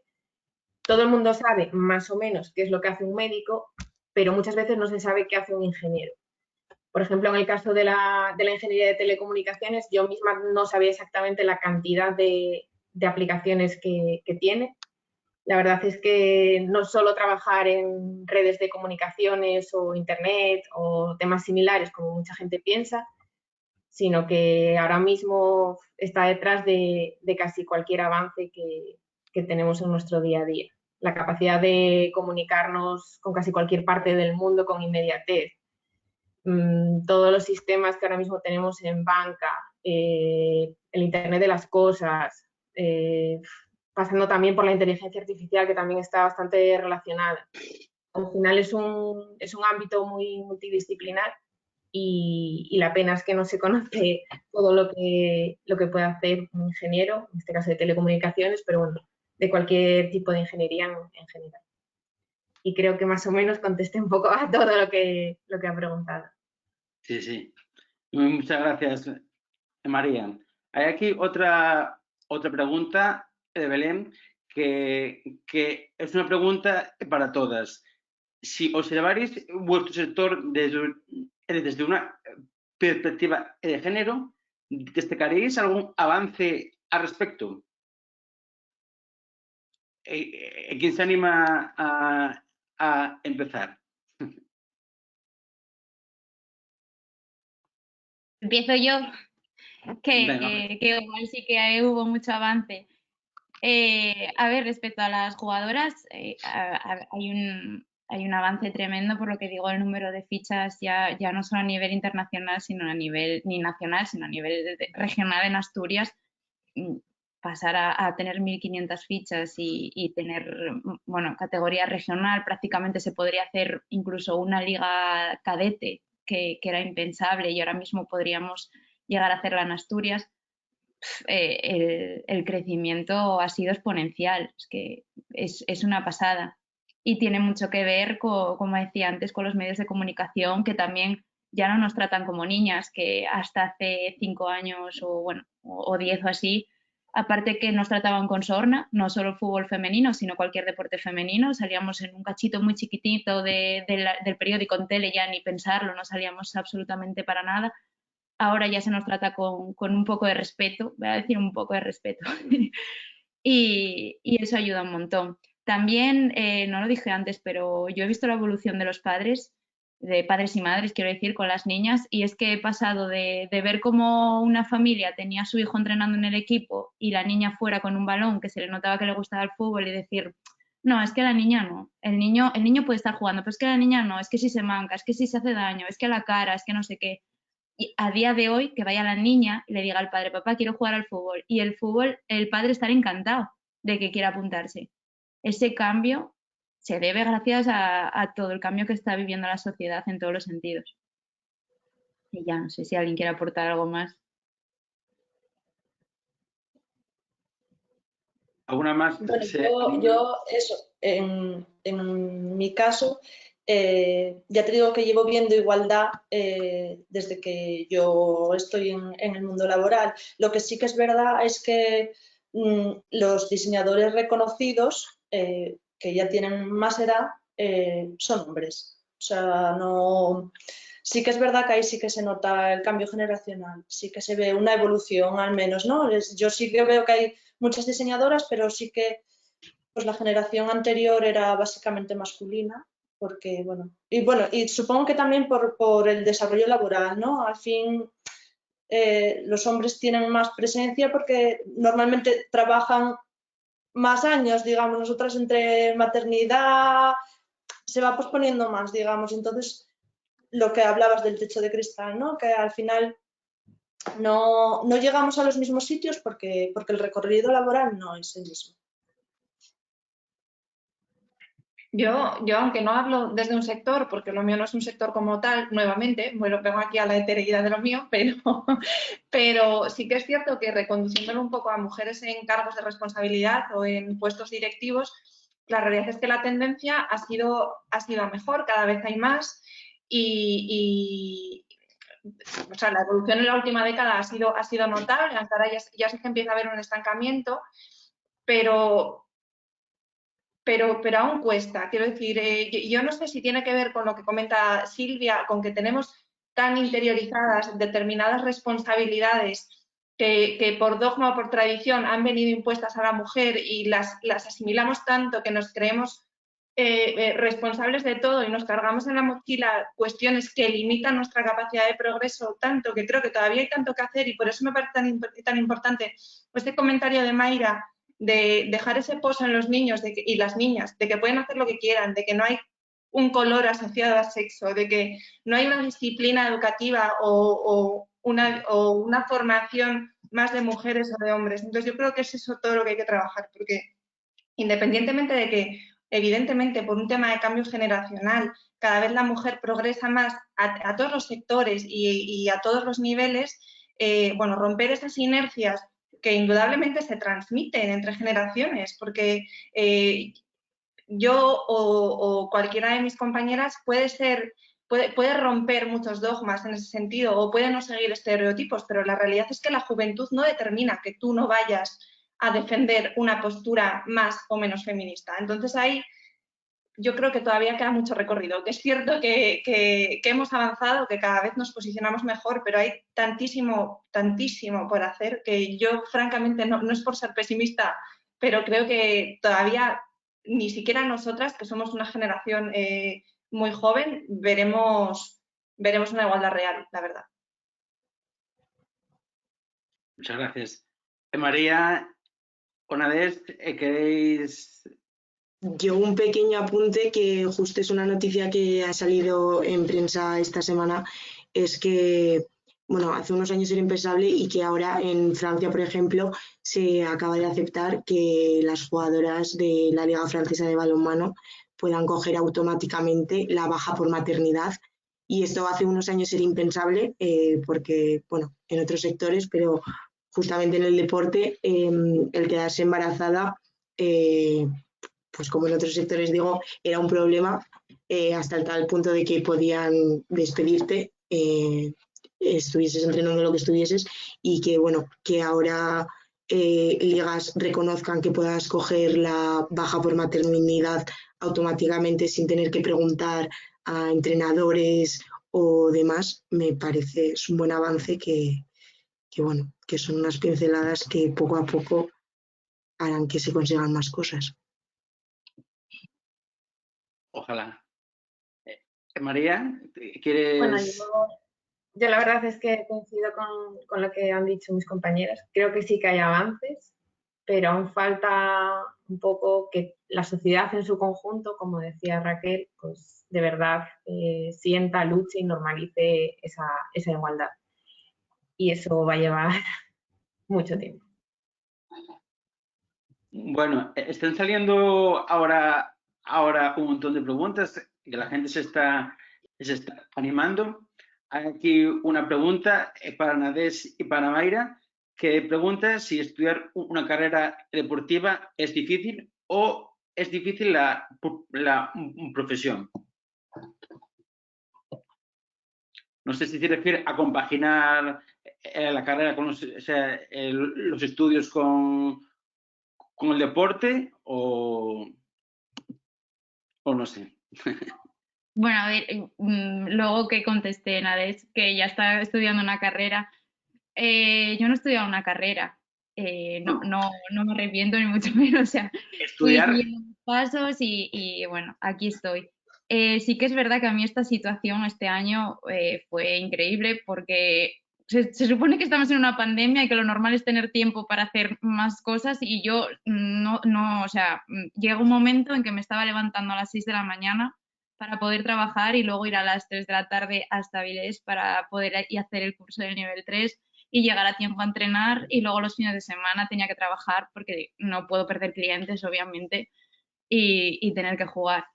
Todo el mundo sabe más o menos qué es lo que hace un médico, pero muchas veces no se sabe qué hace un ingeniero. Por ejemplo, en el caso de la ingeniería de telecomunicaciones, yo misma no sabía exactamente la cantidad de aplicaciones que tiene. La verdad es que no solo trabajar en redes de comunicaciones o internet o temas similares como mucha gente piensa, sino que ahora mismo está detrás de casi cualquier avance que tenemos en nuestro día a día. La capacidad de comunicarnos con casi cualquier parte del mundo con inmediatez. Todos los sistemas que ahora mismo tenemos en banca, el Internet de las cosas, pasando también por la inteligencia artificial, que también está bastante relacionada. Al final es un ámbito muy multidisciplinar y la pena es que no se conoce todo lo que puede hacer un ingeniero, en este caso de telecomunicaciones, pero bueno, de cualquier tipo de ingeniería en general. Y creo que más o menos contesté un poco a todo lo que ha preguntado. Sí, sí. Muchas gracias, María. Hay aquí otra pregunta de Belén que es una pregunta para todas. Si observaréis vuestro sector desde una perspectiva de género, ¿destacaréis algún avance al respecto? ¿Quién se anima a empezar? Empiezo yo, Venga. que igual sí que hubo mucho avance. A ver, respecto a las jugadoras, hay un avance tremendo, por lo que digo, el número de fichas ya no solo a nivel internacional, sino a nivel ni nacional, sino a nivel regional en Asturias. Pasar a tener 1.500 fichas y tener, bueno, categoría regional, prácticamente se podría hacer incluso una liga cadete, que era impensable, y ahora mismo podríamos llegar a hacerla en Asturias. El crecimiento ha sido exponencial, es que es una pasada. Y tiene mucho que ver, como decía antes, con los medios de comunicación, que también ya no nos tratan como niñas, que hasta hace 5 años o 10 o así, aparte que nos trataban con sorna, no solo el fútbol femenino, sino cualquier deporte femenino. Salíamos en un cachito muy chiquitito del periódico en tele, ya ni pensarlo, no salíamos absolutamente para nada. Ahora ya se nos trata con un poco de respeto, voy a decir un poco de respeto, y eso ayuda un montón. También, no lo dije antes, pero yo he visto la evolución de los padres y madres, quiero decir, con las niñas, y es que he pasado de ver cómo una familia tenía a su hijo entrenando en el equipo y la niña fuera con un balón que se le notaba que le gustaba el fútbol y decir, no, es que la niña no, el niño puede estar jugando, pero es que la niña no, es que si se manca, es que si se hace daño, es que la cara, es que no sé qué. Y a día de hoy, que vaya la niña y le diga al padre, papá, quiero jugar al fútbol, y el fútbol, el padre estará encantado de que quiera apuntarse. Ese cambio se debe gracias a todo el cambio que está viviendo la sociedad en todos los sentidos. Y ya, no sé si alguien quiere aportar algo más. ¿Alguna más? Bueno, yo eso, en mi caso, ya te digo que llevo viendo igualdad desde que yo estoy en el mundo laboral. Lo que sí que es verdad es que los diseñadores reconocidos, que ya tienen más edad, son hombres. O sea, no... Sí que es verdad que ahí sí que se nota el cambio generacional, sí que se ve una evolución al menos, ¿no? Yo sí que veo que hay muchas diseñadoras, pero sí que pues la generación anterior era básicamente masculina, porque y supongo que también por el desarrollo laboral, ¿no? Al fin los hombres tienen más presencia porque normalmente trabajan más años, digamos, nosotras entre maternidad se va posponiendo más, digamos, entonces lo que hablabas del techo de cristal, ¿no? Que al final no llegamos a los mismos sitios porque el recorrido laboral no es el mismo. Yo, aunque no hablo desde un sector, porque lo mío no es un sector como tal, nuevamente, bueno, vengo aquí a la heterogeneidad de lo mío, pero sí que es cierto que reconduciéndolo un poco a mujeres en cargos de responsabilidad o en puestos directivos, la realidad es que la tendencia ha sido a mejor, cada vez hay más o sea, la evolución en la última década ha sido notable, hasta ahora ya sí que empieza a haber un estancamiento, pero aún cuesta. Quiero decir, yo no sé si tiene que ver con lo que comenta Silvia, con que tenemos tan interiorizadas determinadas responsabilidades que por dogma o por tradición han venido impuestas a la mujer y las asimilamos tanto que nos creemos responsables de todo y nos cargamos en la mochila cuestiones que limitan nuestra capacidad de progreso tanto, que creo que todavía hay tanto que hacer, y por eso me parece tan importante este comentario de Mayra de dejar ese pozo en los niños y las niñas, de que pueden hacer lo que quieran, de que no hay un color asociado al sexo, de que no hay una disciplina educativa o una formación más de mujeres o de hombres. Entonces yo creo que es eso todo lo que hay que trabajar, porque independientemente de que, evidentemente, por un tema de cambio generacional, cada vez la mujer progresa más a todos los sectores y a todos los niveles, bueno, romper esas inercias que indudablemente se transmiten entre generaciones, porque yo o cualquiera de mis compañeras puede romper muchos dogmas en ese sentido o puede no seguir estereotipos, pero la realidad es que la juventud no determina que tú no vayas a defender una postura más o menos feminista. Entonces ahí yo creo que todavía queda mucho recorrido, que es cierto que hemos avanzado, que cada vez nos posicionamos mejor, pero hay tantísimo por hacer que yo francamente no es por ser pesimista, pero creo que todavía ni siquiera nosotras, que somos una generación muy joven, veremos una igualdad real, la verdad. Muchas gracias. María, Onades, ¿queréis...? Yo un pequeño apunte que justo es una noticia que ha salido en prensa esta semana, es que, bueno, hace unos años era impensable y que ahora en Francia, por ejemplo, se acaba de aceptar que las jugadoras de la Liga Francesa de Balonmano puedan coger automáticamente la baja por maternidad. Y esto hace unos años era impensable porque, bueno, en otros sectores, pero justamente en el deporte, el quedarse embarazada... pues como en otros sectores digo, era un problema hasta el tal punto de que podían despedirte, estuvieses entrenando lo que estuvieses, y que bueno, que ahora ligas reconozcan que puedas coger la baja por maternidad automáticamente sin tener que preguntar a entrenadores o demás, me parece es un buen avance que bueno, que son unas pinceladas que poco a poco harán que se consigan más cosas. Ojalá. María, ¿quieres...? Bueno, yo la verdad es que coincido con lo que han dicho mis compañeras. Creo que sí que hay avances, pero aún falta un poco que la sociedad en su conjunto, como decía Raquel, pues de verdad sienta, luche y normalice esa igualdad. Y eso va a llevar mucho tiempo. Bueno, están saliendo ahora un montón de preguntas, que la gente se está animando. Hay aquí una pregunta para Nades y para Mayra, que pregunta si estudiar una carrera deportiva es difícil o es difícil la profesión. No sé si se refiere a compaginar la carrera con los estudios con el deporte o no sé. Bueno, a ver, luego que contesté, Nades, que ya está estudiando una carrera. Yo no he estudiado una carrera, no me arrepiento ni mucho menos, o sea, fui Estudiar. siguiendo los pasos y bueno, aquí estoy. Sí que es verdad que a mí esta situación este año fue increíble porque se supone que estamos en una pandemia y que lo normal es tener tiempo para hacer más cosas y yo o sea, llega un momento en que me estaba levantando a las 6 de la mañana para poder trabajar y luego ir a las 3 de la tarde hasta Avilés para poder hacer el curso del nivel 3 y llegar a tiempo a entrenar, y luego los fines de semana tenía que trabajar porque no puedo perder clientes, obviamente, y tener que jugar.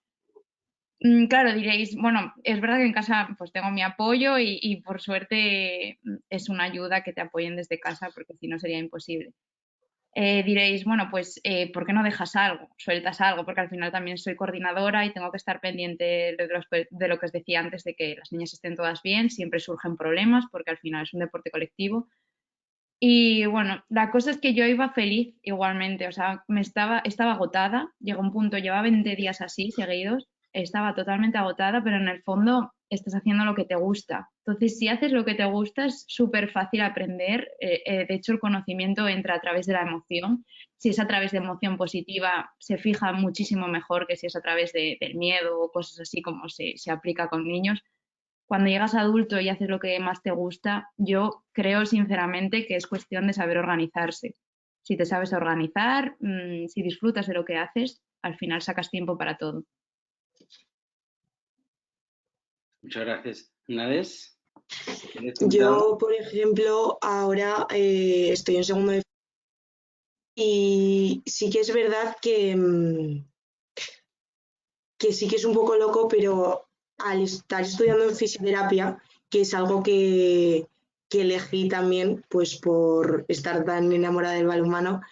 Claro, diréis, bueno, es verdad que en casa pues tengo mi apoyo y por suerte es una ayuda que te apoyen desde casa porque si no sería imposible. Diréis, bueno, pues ¿por qué no dejas algo? Sueltas algo, porque al final también soy coordinadora y tengo que estar pendiente de lo que os decía antes, de que las niñas estén todas bien, siempre surgen problemas porque al final es un deporte colectivo. Y bueno, la cosa es que yo iba feliz igualmente, o sea, estaba agotada, llegó un punto, llevaba 20 días así seguidos, estaba totalmente agotada, pero en el fondo estás haciendo lo que te gusta. Entonces, si haces lo que te gusta, es súper fácil aprender. De hecho, el conocimiento entra a través de la emoción. Si es a través de emoción positiva, se fija muchísimo mejor que si es a través del miedo o cosas así como se aplica con niños. Cuando llegas adulto y haces lo que más te gusta, yo creo sinceramente que es cuestión de saber organizarse. Si te sabes organizar, si disfrutas de lo que haces, al final sacas tiempo para todo. Muchas gracias. Nades. Yo, por ejemplo, ahora estoy en segundo de y sí que es verdad que sí que es un poco loco, pero al estar estudiando en fisioterapia, que es algo que elegí también pues por estar tan enamorada del balonmano,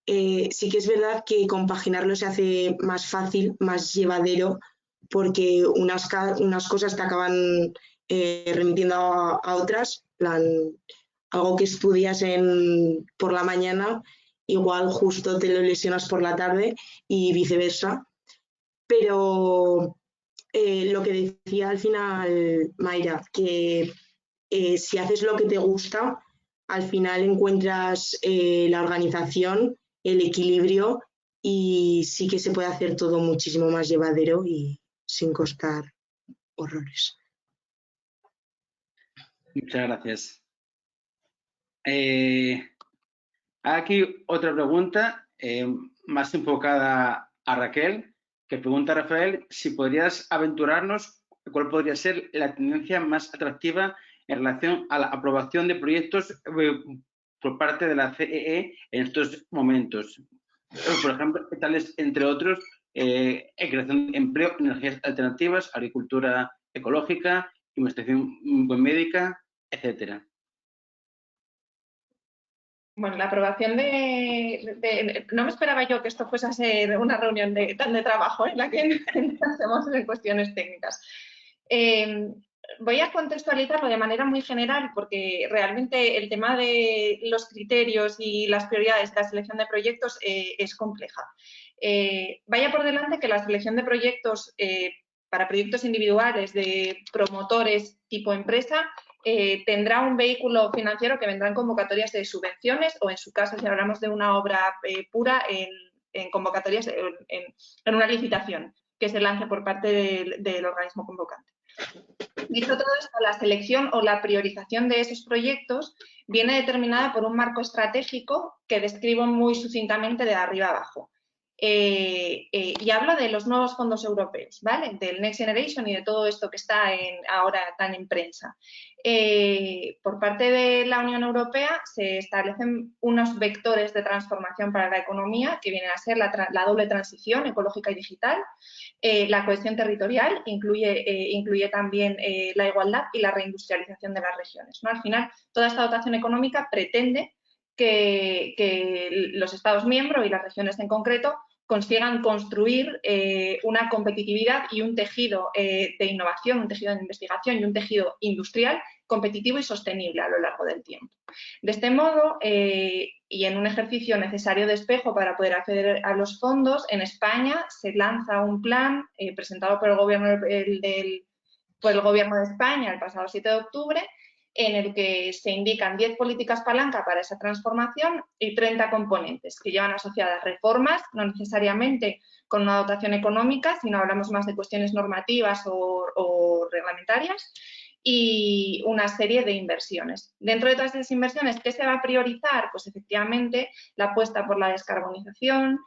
sí que es verdad que compaginarlo se hace más fácil, más llevadero, porque unas cosas te acaban remitiendo a otras, plan, algo que estudias por la mañana, igual justo te lo lesionas por la tarde y viceversa. Pero lo que decía al final Mayra, que si haces lo que te gusta, al final encuentras la organización, el equilibrio y sí que se puede hacer todo muchísimo más llevadero y sin costar horrores. Muchas gracias. Aquí otra pregunta más enfocada a Raquel, que pregunta a Rafael si podrías aventurarnos cuál podría ser la tendencia más atractiva en relación a la aprobación de proyectos por parte de la CEE en estos momentos. Por ejemplo, tales entre otros, creación de empleo, energías alternativas, agricultura ecológica, investigación médica, etcétera. Bueno, la aprobación no me esperaba yo que esto fuese a ser una reunión de trabajo en la que hacemos en cuestiones técnicas. Voy a contextualizarlo de manera muy general porque realmente el tema de los criterios y las prioridades de la selección de proyectos es compleja. Vaya por delante que la selección de proyectos para proyectos individuales de promotores tipo empresa tendrá un vehículo financiero que vendrá en convocatorias de subvenciones o, en su caso, si hablamos de una obra pura, en convocatorias, en una licitación que se lance por parte del organismo convocante. Dicho todo esto, la selección o la priorización de esos proyectos viene determinada por un marco estratégico que describo muy sucintamente de arriba abajo. Y hablo de los nuevos fondos europeos, ¿vale? Del Next Generation y de todo esto que está ahora tan en prensa. Por parte de la Unión Europea se establecen unos vectores de transformación para la economía que vienen a ser la doble transición ecológica y digital, la cohesión territorial, incluye también la igualdad y la reindustrialización de las regiones, ¿no? Al final, toda esta dotación económica pretende que los Estados miembros y las regiones en concreto consigan construir una competitividad y un tejido de innovación, un tejido de investigación y un tejido industrial competitivo y sostenible a lo largo del tiempo. De este modo, y en un ejercicio necesario de espejo para poder acceder a los fondos, en España se lanza un plan presentado por el Gobierno de España el pasado 7 de octubre, en el que se indican 10 políticas palanca para esa transformación y 30 componentes que llevan asociadas reformas, no necesariamente con una dotación económica, sino hablamos más de cuestiones normativas o reglamentarias, y una serie de inversiones. Dentro de todas esas inversiones, ¿qué se va a priorizar? Pues efectivamente la apuesta por la descarbonización,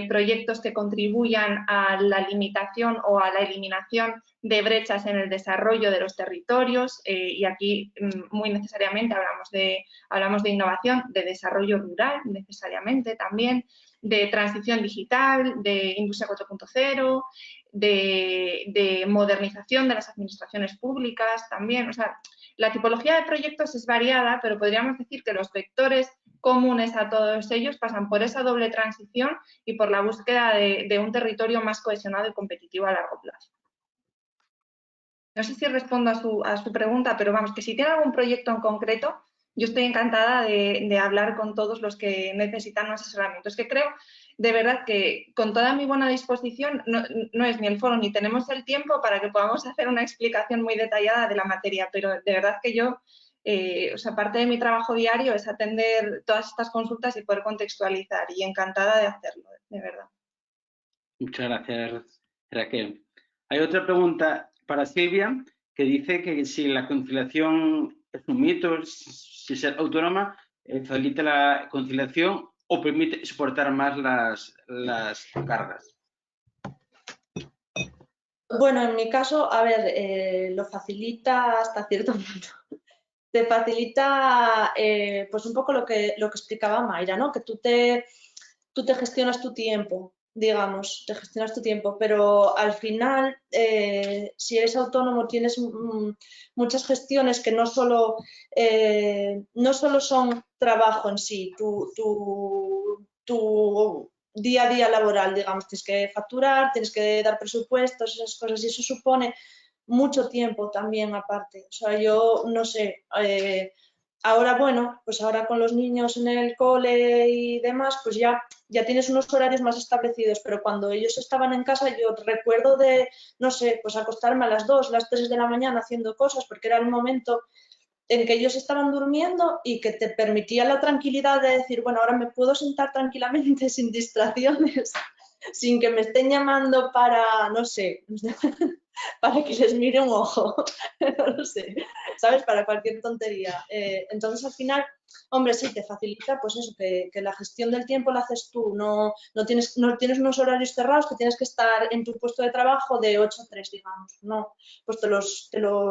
proyectos que contribuyan a la limitación o a la eliminación de brechas en el desarrollo de los territorios, y aquí muy necesariamente hablamos de innovación, de desarrollo rural necesariamente también, de transición digital, de industria 4.0, de modernización de las administraciones públicas también. O sea, la tipología de proyectos es variada, pero podríamos decir que los vectores comunes a todos ellos pasan por esa doble transición y por la búsqueda de un territorio más cohesionado y competitivo a largo plazo. No sé si respondo a su pregunta, pero vamos, que si tiene algún proyecto en concreto, yo estoy encantada de hablar con todos los que necesitan un asesoramiento. Es que creo de verdad que con toda mi buena disposición no es ni el foro ni tenemos el tiempo para que podamos hacer una explicación muy detallada de la materia, pero de verdad que yo, o sea, parte de mi trabajo diario es atender todas estas consultas y poder contextualizar y encantada de hacerlo, de verdad. Muchas gracias, Raquel. Hay otra pregunta para Silvia que dice que si la conciliación es un mito, si ser autónoma facilita la conciliación o permite soportar más las cargas. Bueno, en mi caso, a ver, lo facilita hasta cierto punto. Te facilita pues un poco lo que explicaba Mayra, ¿no? Que tú te gestionas tu tiempo, digamos, te gestionas tu tiempo, pero al final, si eres autónomo, tienes muchas gestiones que no solo son trabajo en sí, tu día a día laboral, digamos, tienes que facturar, tienes que dar presupuestos, esas cosas, y eso supone mucho tiempo también aparte. O sea, yo no sé, ahora bueno, pues ahora con los niños en el cole y demás, pues ya tienes unos horarios más establecidos, pero cuando ellos estaban en casa yo recuerdo de, no sé, pues acostarme a las 2, las 3 de la mañana haciendo cosas, porque era el momento en que ellos estaban durmiendo y que te permitía la tranquilidad de decir, bueno, ahora me puedo sentar tranquilamente sin distracciones, sin que me estén llamando para, no sé, para que les mire un ojo, no lo sé, ¿sabes? Para cualquier tontería. Entonces, al final, hombre, sí, te facilita, pues eso, que la gestión del tiempo la haces tú, no tienes unos horarios cerrados que tienes que estar en tu puesto de trabajo de 8 a 3, digamos, no, pues te lo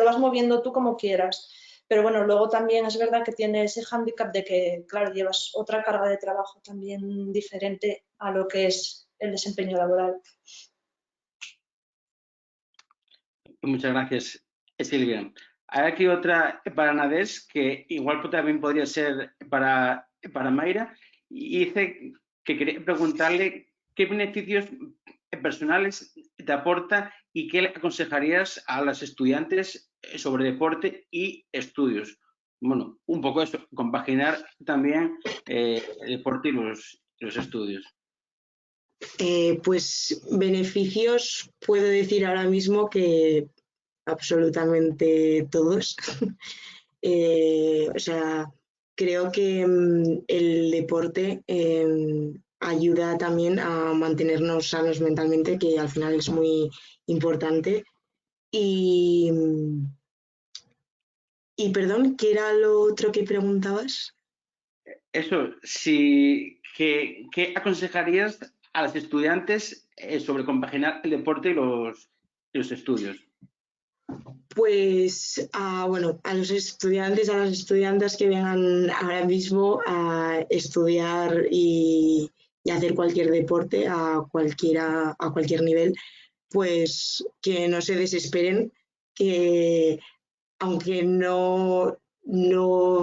vas moviendo tú como quieras. Pero bueno, luego también es verdad que tiene ese hándicap de que, claro, llevas otra carga de trabajo también diferente a lo que es el desempeño laboral. Muchas gracias, Silvia. Hay aquí otra para Nades que igual también podría ser para Mayra, y dice que quería preguntarle qué beneficios personales te aporta y qué le aconsejarías a los estudiantes sobre deporte y estudios. Bueno, un poco eso, compaginar también el deporte y los estudios. Pues beneficios puedo decir ahora mismo que absolutamente todos. O sea, creo que el deporte ayuda también a mantenernos sanos mentalmente, que al final es muy importante. Y perdón, ¿qué era lo otro que preguntabas? Eso, ¿qué aconsejarías a los estudiantes sobre compaginar el deporte y los estudios? Pues bueno, a los estudiantes, a las estudiantes que vengan ahora mismo a estudiar y hacer cualquier deporte a cualquier nivel, pues que no se desesperen, que aunque no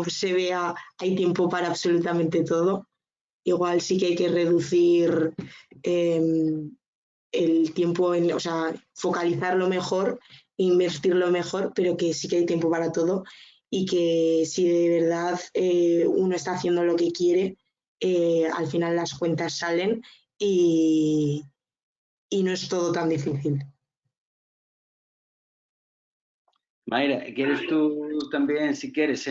se vea, hay tiempo para absolutamente todo. Igual sí que hay que reducir el tiempo, o sea, focalizarlo mejor, invertirlo mejor, pero que sí que hay tiempo para todo y que si de verdad uno está haciendo lo que quiere, al final las cuentas salen y no es todo tan difícil. Mayra, ¿quieres tú también, si quieres,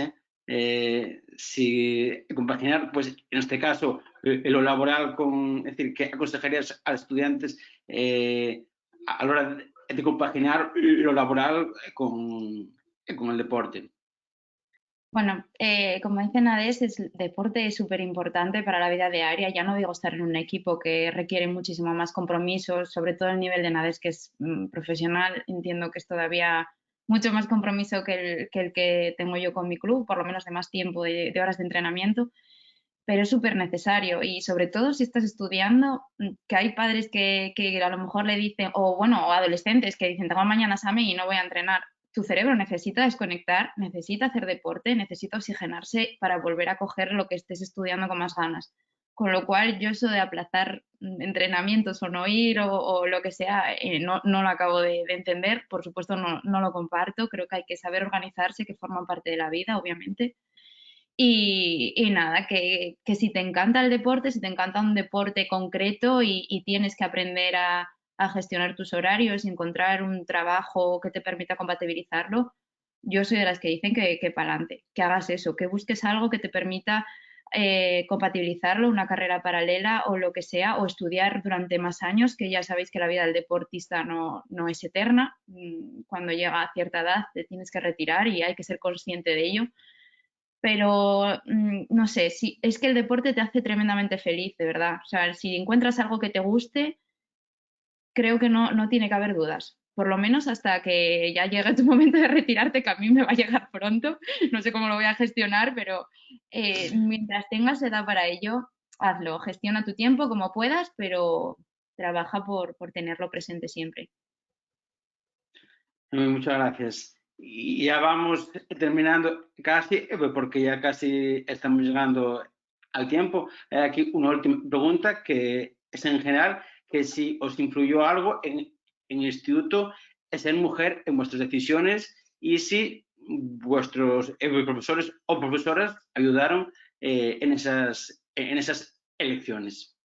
si compaginar, pues en este caso, lo laboral con, es decir, ¿qué aconsejarías a los estudiantes a la hora de compaginar lo laboral con el deporte? Bueno, como dice Nades, el deporte es súper importante para la vida diaria. Ya no digo estar en un equipo que requiere muchísimo más compromiso, sobre todo el nivel de Nades, que es profesional. Entiendo que es todavía mucho más compromiso que el que tengo yo con mi club, por lo menos de más tiempo de horas de entrenamiento, pero es súper necesario. Y sobre todo si estás estudiando, que hay padres que a lo mejor le dicen, o bueno, o adolescentes que dicen, tengo mañana examen y no voy a entrenar. Tu cerebro necesita desconectar, necesita hacer deporte, necesita oxigenarse para volver a coger lo que estés estudiando con más ganas. con lo cual yo eso de aplazar entrenamientos o no ir o lo que sea, no lo acabo de entender. Por supuesto no lo comparto, creo que hay que saber organizarse, que forma parte de la vida, obviamente. Y nada, que si te encanta el deporte, si te encanta un deporte concreto y tienes que aprender a gestionar tus horarios y encontrar un trabajo que te permita compatibilizarlo, yo soy de las que dicen que para adelante, que hagas eso, que busques algo que te permita compatibilizarlo, una carrera paralela o lo que sea, o estudiar durante más años, que ya sabéis que la vida del deportista no es eterna. Cuando llega a cierta edad te tienes que retirar y hay que ser consciente de ello. Pero no sé, es que el deporte te hace tremendamente feliz, de verdad. O sea, si encuentras algo que te guste, creo que no tiene que haber dudas. Por lo menos hasta que ya llegue tu momento de retirarte, que a mí me va a llegar pronto. No sé cómo lo voy a gestionar, pero mientras tengas edad para ello, hazlo. Gestiona tu tiempo como puedas, pero trabaja por tenerlo presente siempre. Muchas gracias. Y ya vamos terminando casi, porque ya casi estamos llegando al tiempo. Hay aquí una última pregunta que es en general, que si os influyó algo en el instituto ser mujer en vuestras decisiones y si vuestros profesores o profesoras ayudaron en esas elecciones.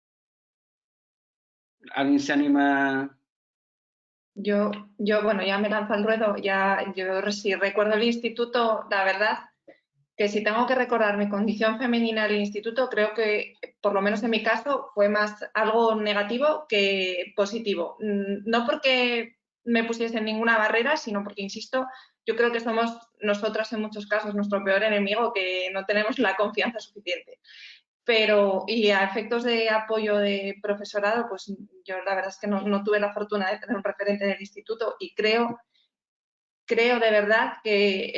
¿Alguien se anima? Yo, bueno, ya me lanzo al ruedo. Yo si recuerdo el instituto, la verdad que si tengo que recordar mi condición femenina del instituto, creo que, por lo menos en mi caso, fue más algo negativo que positivo. No porque me pusiese ninguna barrera, sino porque, insisto, yo creo que somos nosotras en muchos casos nuestro peor enemigo, que no tenemos la confianza suficiente. Pero, y a efectos de apoyo de profesorado, pues yo la verdad es que no tuve la fortuna de tener un referente en el instituto y creo de verdad que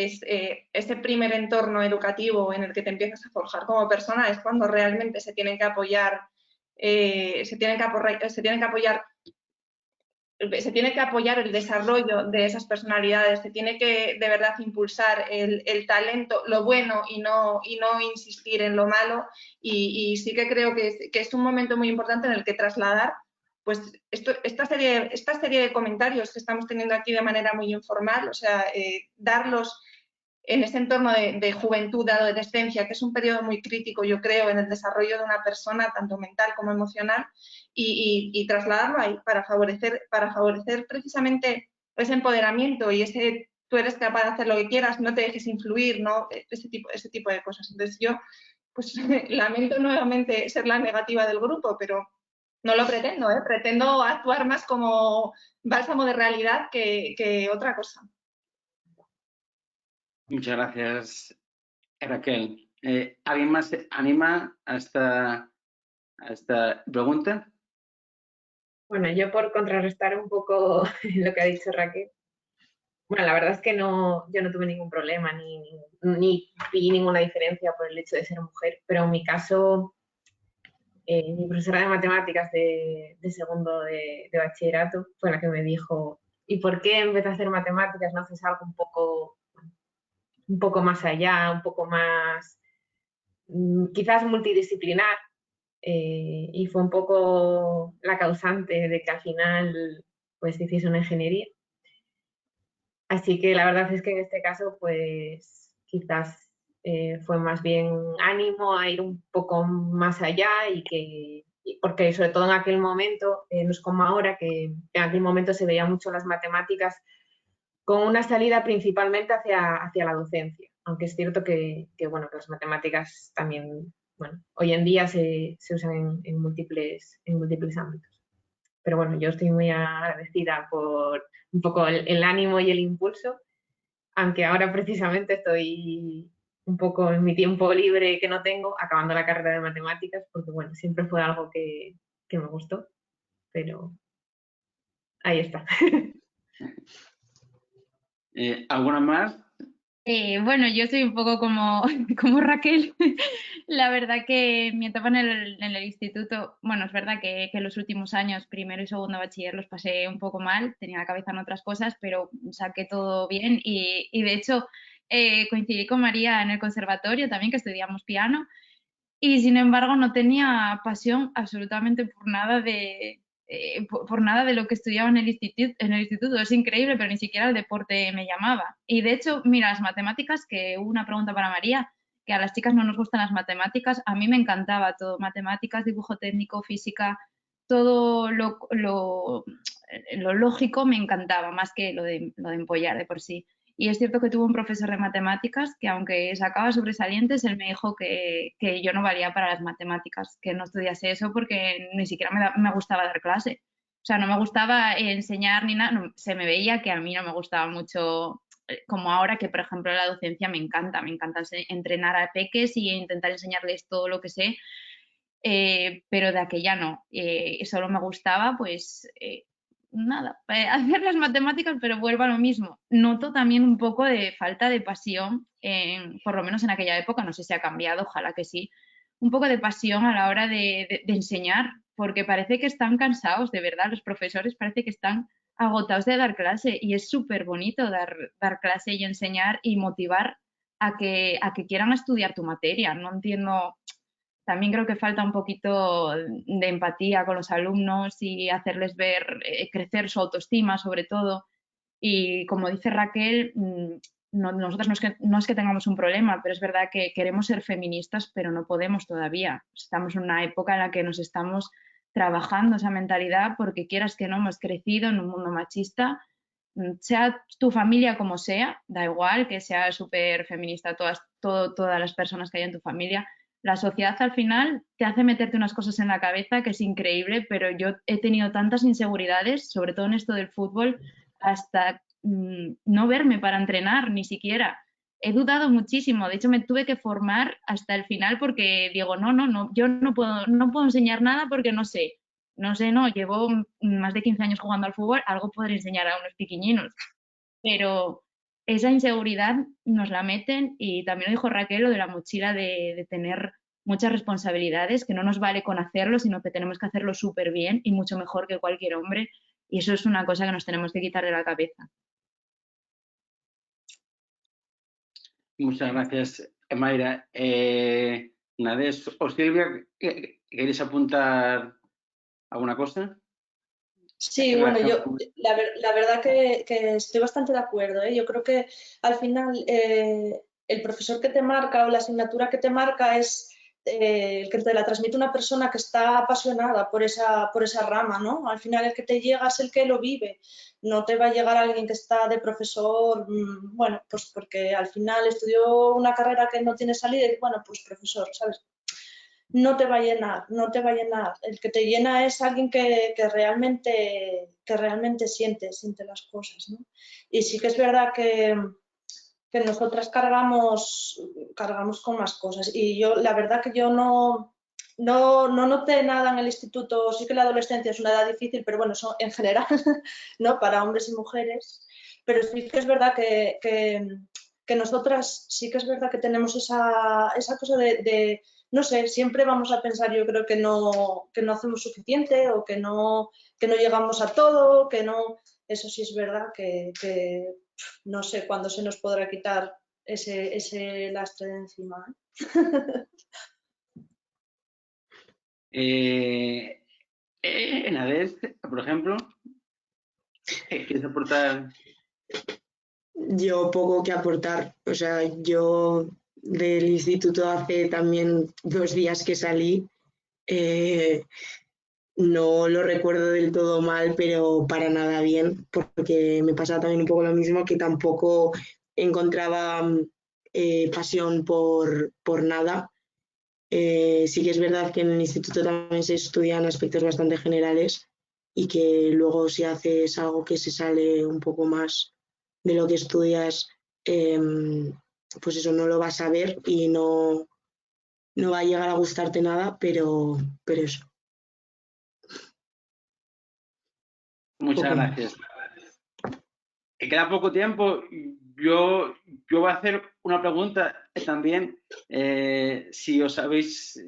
ese primer entorno educativo en el que te empiezas a forjar como persona es cuando realmente se tienen que apoyar, se tiene que apoyar el desarrollo de esas personalidades, se tiene que de verdad impulsar el talento, lo bueno y no insistir en lo malo. Y sí que creo que es un momento muy importante en el que trasladar pues esta serie de comentarios que estamos teniendo aquí de manera muy informal, o sea, darlos en ese entorno de juventud, de adolescencia, que es un periodo muy crítico, yo creo, en el desarrollo de una persona, tanto mental como emocional, y trasladarlo ahí para favorecer precisamente ese empoderamiento y ese tú eres capaz de hacer lo que quieras, no te dejes influir, ¿no? Ese tipo de cosas. Entonces yo, pues lamento nuevamente ser la negativa del grupo, pero no lo pretendo, ¿eh? Pretendo actuar más como bálsamo de realidad que otra cosa. Muchas gracias, Raquel. ¿Alguien más se anima a esta pregunta? Bueno, yo por contrarrestar un poco lo que ha dicho Raquel, bueno, la verdad es que yo no tuve ningún problema ni vi ninguna diferencia por el hecho de ser mujer, pero en mi caso, mi profesora de matemáticas de segundo de bachillerato fue la que me dijo, ¿y por qué en vez de hacer matemáticas no haces algo un poco más allá, un poco más, quizás multidisciplinar? Y fue un poco la causante de que al final pues hiciese una ingeniería. Así que la verdad es que en este caso pues quizás fue más bien ánimo a ir un poco más allá porque sobre todo en aquel momento, no es como ahora, que en aquel momento se veía mucho las matemáticas con una salida principalmente hacia la docencia, aunque es cierto que las matemáticas también, bueno, hoy en día se usan en múltiples ámbitos. Pero bueno, yo estoy muy agradecida por un poco el ánimo y el impulso, aunque ahora precisamente estoy un poco en mi tiempo libre que no tengo, acabando la carrera de matemáticas, porque bueno, siempre fue algo que me gustó, pero ahí está. ¿Alguna más? Bueno, yo soy un poco como Raquel. La verdad que mi etapa en el instituto, bueno, es verdad que los últimos años, primero y segundo de bachiller, los pasé un poco mal, tenía la cabeza en otras cosas, pero saqué todo bien y de hecho coincidí con María en el conservatorio también, que estudiamos piano. y sin embargo no tenía pasión absolutamente por nada por nada de lo que estudiaba en el instituto. Es increíble, pero ni siquiera el deporte me llamaba. Y de hecho, mira, las matemáticas, que hubo una pregunta para María, que a las chicas no nos gustan las matemáticas, a mí me encantaba todo, matemáticas, dibujo técnico, física, todo lo lógico me encantaba, más que lo de empollar de por sí. Y es cierto que tuve un profesor de matemáticas que, aunque sacaba sobresalientes, él me dijo que yo no valía para las matemáticas, que no estudiase eso porque ni siquiera me gustaba dar clase. O sea, no me gustaba enseñar ni nada. No, se me veía que a mí no me gustaba mucho, como ahora que, por ejemplo, la docencia me encanta entrenar a peques y intentar enseñarles todo lo que sé. Pero de aquella no, solo me gustaba pues nada, hacer las matemáticas, pero vuelvo a lo mismo. Noto también un poco de falta de pasión, por lo menos en aquella época, no sé si ha cambiado, ojalá que sí, un poco de pasión a la hora de enseñar, porque parece que están cansados, de verdad, los profesores parece que están agotados de dar clase y es súper bonito dar clase y enseñar y motivar a que quieran estudiar tu materia. No entiendo. También creo que falta un poquito de empatía con los alumnos y hacerles ver, crecer su autoestima sobre todo. Y como dice Raquel, nosotros no es que tengamos un problema, pero es verdad que queremos ser feministas, pero no podemos todavía. Estamos en una época en la que nos estamos trabajando esa mentalidad porque quieras que no, hemos crecido en un mundo machista, sea tu familia como sea, da igual que sea súper feminista todas las personas que hay en tu familia. La sociedad al final te hace meterte unas cosas en la cabeza que es increíble, pero yo he tenido tantas inseguridades, sobre todo en esto del fútbol, hasta no verme para entrenar ni siquiera. He dudado muchísimo, de hecho me tuve que formar hasta el final porque digo, no, yo no puedo enseñar nada porque no sé, llevo más de 15 años jugando al fútbol, algo podré enseñar a unos pequeñinos, pero esa inseguridad nos la meten y también lo dijo Raquel, lo de la mochila de tener muchas responsabilidades, que no nos vale con hacerlo, sino que tenemos que hacerlo súper bien y mucho mejor que cualquier hombre y eso es una cosa que nos tenemos que quitar de la cabeza. Muchas gracias, Mayra. Nades o Silvia, ¿queréis apuntar alguna cosa? Sí, bueno, yo la verdad que estoy bastante de acuerdo, ¿eh? Yo creo que al final el profesor que te marca o la asignatura que te marca es el que te la transmite una persona que está apasionada por esa rama, ¿no? Al final el que te llega es el que lo vive, no te va a llegar alguien que está de profesor, bueno, pues porque al final estudió una carrera que no tiene salida y bueno, pues profesor, ¿sabes? No te va a llenar, no te va a llenar. El que te llena es alguien que realmente siente las cosas, ¿no? Y sí que es verdad que nosotras cargamos con más cosas. Y yo, la verdad que yo no noté nada en el instituto. Sí que la adolescencia es una edad difícil, pero bueno, eso en general, ¿no? Para hombres y mujeres. Pero sí que es verdad que nosotras sí que es verdad que tenemos esa cosa de no sé, siempre vamos a pensar, yo creo que no hacemos suficiente o que no llegamos a todo, que no, eso sí es verdad que no sé cuándo se nos podrá quitar ese lastre de encima. Nades, por ejemplo, ¿quieres aportar? Yo poco que aportar, o sea, yo del instituto hace también 2 días que salí, no lo recuerdo del todo mal, pero para nada bien, porque me pasaba también un poco lo mismo, que tampoco encontraba pasión por nada. Sí que es verdad que en el instituto también se estudian aspectos bastante generales y que luego si haces algo que se sale un poco más de lo que estudias, pues eso no lo vas a ver y no va a llegar a gustarte nada, pero eso. Muchas gracias. Queda poco tiempo. Yo voy a hacer una pregunta también. Si os habéis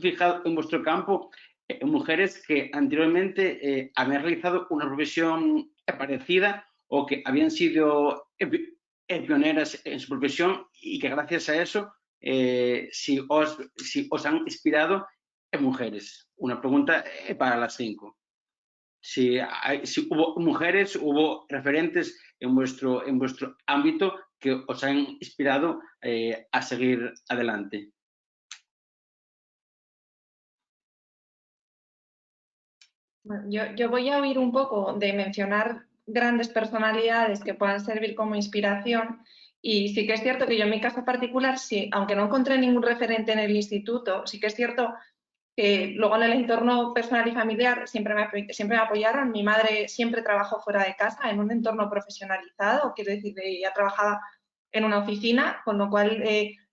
fijado en vuestro campo en mujeres que anteriormente habían realizado una profesión parecida o que habían sido pioneras en su profesión y que gracias a eso si os han inspirado en mujeres. Una pregunta para las 5. Si hubo mujeres, hubo referentes en vuestro ámbito que os han inspirado a seguir adelante. Bueno, yo voy a huir un poco de mencionar grandes personalidades que puedan servir como inspiración, y sí que es cierto que yo en mi caso particular, sí, aunque no encontré ningún referente en el instituto, sí que es cierto que luego en el entorno personal y familiar siempre me apoyaron. Mi madre siempre trabajó fuera de casa en un entorno profesionalizado, quiero decir, ella trabajaba en una oficina, con lo cual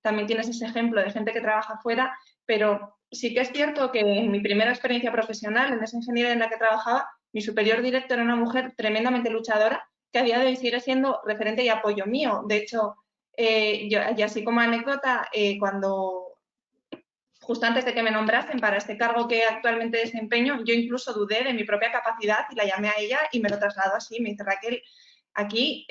también tienes ese ejemplo de gente que trabaja fuera, pero sí que es cierto que en mi primera experiencia profesional, en esa ingeniería en la que trabajaba, mi superior directo era una mujer tremendamente luchadora que a día de hoy sigue siendo referente y apoyo mío. De hecho, yo, y así como anécdota, cuando justo antes de que me nombrasen para este cargo que actualmente desempeño, yo incluso dudé de mi propia capacidad y la llamé a ella y me lo trasladó así. Me dice: Raquel, aquí,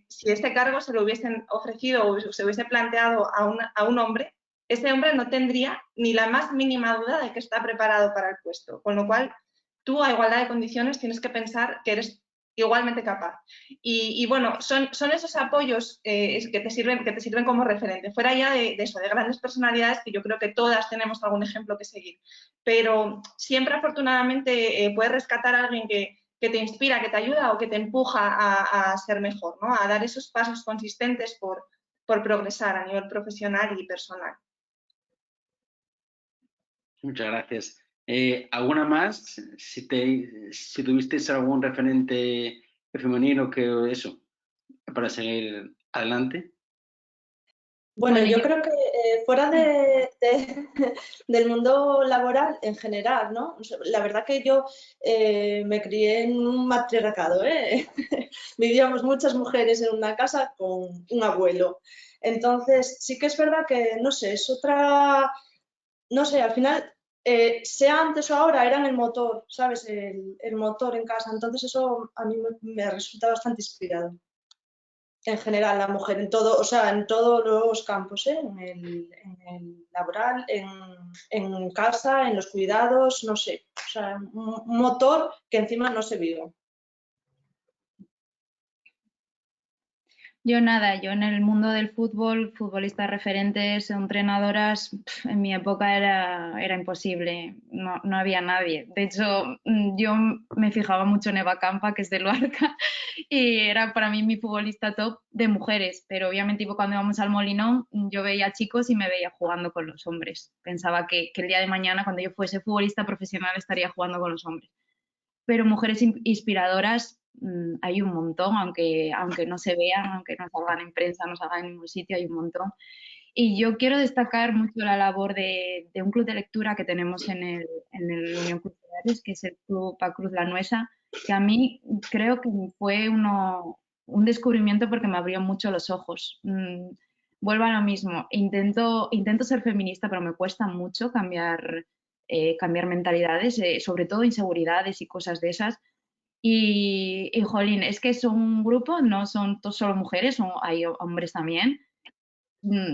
si este cargo se lo hubiesen ofrecido o se hubiese planteado a un hombre, ese hombre no tendría ni la más mínima duda de que está preparado para el puesto. Con lo cual, tú, a igualdad de condiciones, tienes que pensar que eres igualmente capaz. Y bueno, son esos apoyos que te sirven como referente, fuera ya de eso, de grandes personalidades que yo creo que todas tenemos algún ejemplo que seguir. Pero siempre, afortunadamente, puedes rescatar a alguien que te inspira, que te ayuda o que te empuja a ser mejor, ¿no? A dar esos pasos consistentes por progresar a nivel profesional y personal. Muchas gracias. ¿Alguna más? Si tuvisteis algún referente femenino que eso, para seguir adelante. Bueno, yo creo que fuera del mundo laboral en general, ¿no? O sea, la verdad que yo me crié en un matriarcado, ¿eh? Vivíamos muchas mujeres en una casa con un abuelo. Entonces, sí que es verdad que, no sé, es otra, no sé, al final, sea antes o ahora, eran el motor, ¿sabes? El motor en casa. Entonces eso a mí me resulta bastante inspirado. En general, la mujer en todo, o sea, en todos los campos, ¿eh? En el laboral, en casa, en los cuidados, no sé. O sea, un motor que encima no se viva. Yo nada, yo en el mundo del fútbol, futbolistas referentes, entrenadoras, en mi época era imposible, no había nadie. De hecho, yo me fijaba mucho en Eva Campa, que es de Luarca, y era para mí mi futbolista top de mujeres, pero obviamente cuando íbamos al Molinón yo veía chicos y me veía jugando con los hombres. Pensaba que el día de mañana, cuando yo fuese futbolista profesional, estaría jugando con los hombres. Pero mujeres inspiradoras hay un montón, aunque no se vean, aunque no salgan en prensa, no salgan en ningún sitio, hay un montón. Y yo quiero destacar mucho la labor de un club de lectura que tenemos en el Unión Culturales, que es el Club Pacruz La Nuesa, que a mí creo que fue un descubrimiento porque me abrió mucho los ojos. Vuelvo a lo mismo, intento ser feminista, pero me cuesta mucho cambiar mentalidades, sobre todo inseguridades y cosas de esas. Y jolín, es que es un grupo, no son solo mujeres, hay hombres también,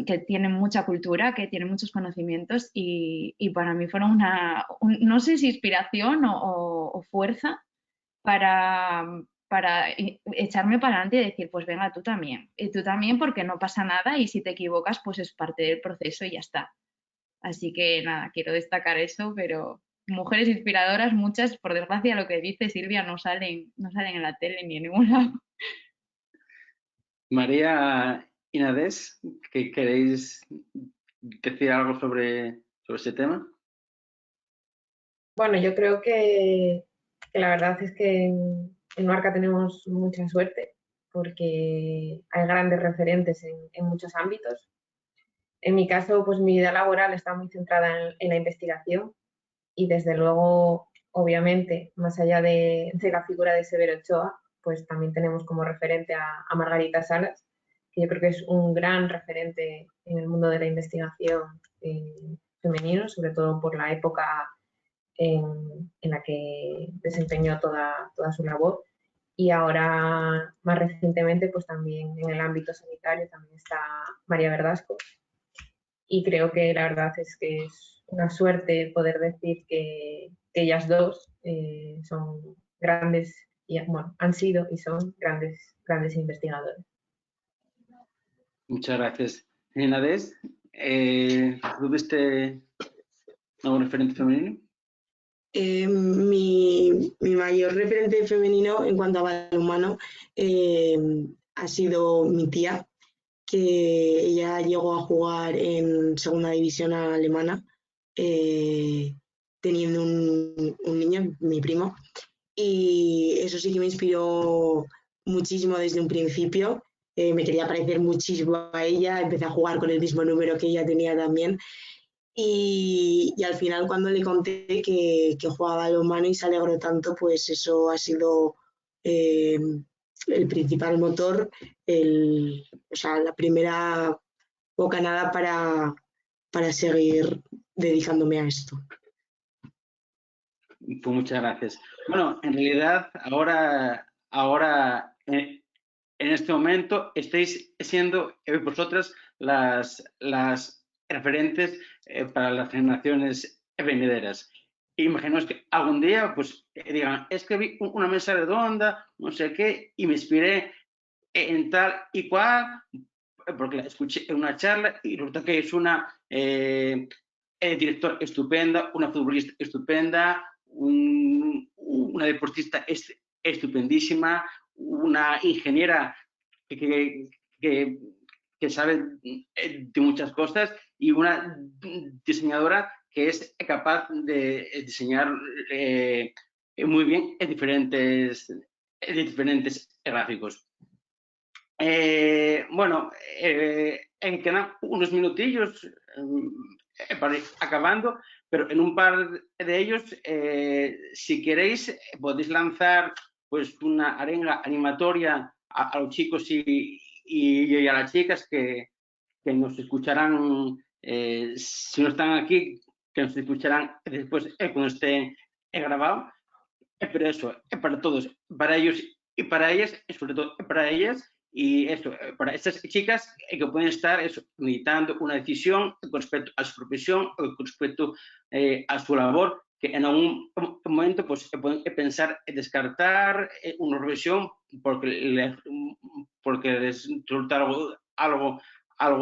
que tienen mucha cultura, que tienen muchos conocimientos y para mí fueron no sé si inspiración o fuerza para echarme para adelante y decir, pues venga, tú también. Y tú también, porque no pasa nada y si te equivocas, pues es parte del proceso y ya está. Así que nada, quiero destacar eso, pero mujeres inspiradoras, muchas, por desgracia, lo que dice Silvia, no salen en la tele ni en ningún lado. María Inades, ¿que queréis decir algo sobre este tema? Bueno, yo creo que la verdad es que en Luarca tenemos mucha suerte porque hay grandes referentes en muchos ámbitos. En mi caso, pues mi vida laboral está muy centrada en la investigación y desde luego, obviamente, más allá de la figura de Severo Ochoa, pues también tenemos como referente a Margarita Salas, que yo creo que es un gran referente en el mundo de la investigación femenino, sobre todo por la época en la que desempeñó toda su labor. Y ahora, más recientemente, pues también en el ámbito sanitario también está María Verdasco. y creo que la verdad es que es una suerte poder decir que ellas dos son grandes, y bueno, han sido y son grandes investigadores. Muchas gracias. Nades, ¿tuviste algún referente femenino? Mi mayor referente femenino en cuanto a balonmano ha sido mi tía, que ella llegó a jugar en segunda división alemana, teniendo un niño, mi primo, y eso sí que me inspiró muchísimo desde un principio. Me quería parecer muchísimo a ella, empecé a jugar con el mismo número que ella tenía también. Y al final cuando le conté que jugaba balonmano y se alegró tanto, pues eso ha sido el principal motor, o sea, la primera bocanada para seguir dedicándome a esto. Pues muchas gracias. Bueno, en realidad ahora en este momento estáis siendo vosotras las referentes para las generaciones venideras. Imaginaos que algún día pues digan, es que vi una mesa redonda, no sé qué, y me inspiré en tal y cual, porque la escuché en una charla y resulta que es una directora estupenda, una futbolista estupenda, una deportista estupendísima, una ingeniera que sabe de muchas cosas y una diseñadora que es capaz de diseñar muy bien en diferentes gráficos. Bueno, quedan unos minutillos para ir acabando, pero en un par de ellos, si queréis, podéis lanzar pues una arenga animatoria a los chicos y a las chicas que nos escucharán, si no están aquí, que nos escucharán después cuando esté grabado. Pero eso, para todos, para ellos y para ellas, sobre todo para ellas, y eso, para estas chicas que pueden estar meditando una decisión con respecto a su profesión, con respecto a su labor, que en algún momento pues, pueden pensar en descartar una profesión porque les resulta algo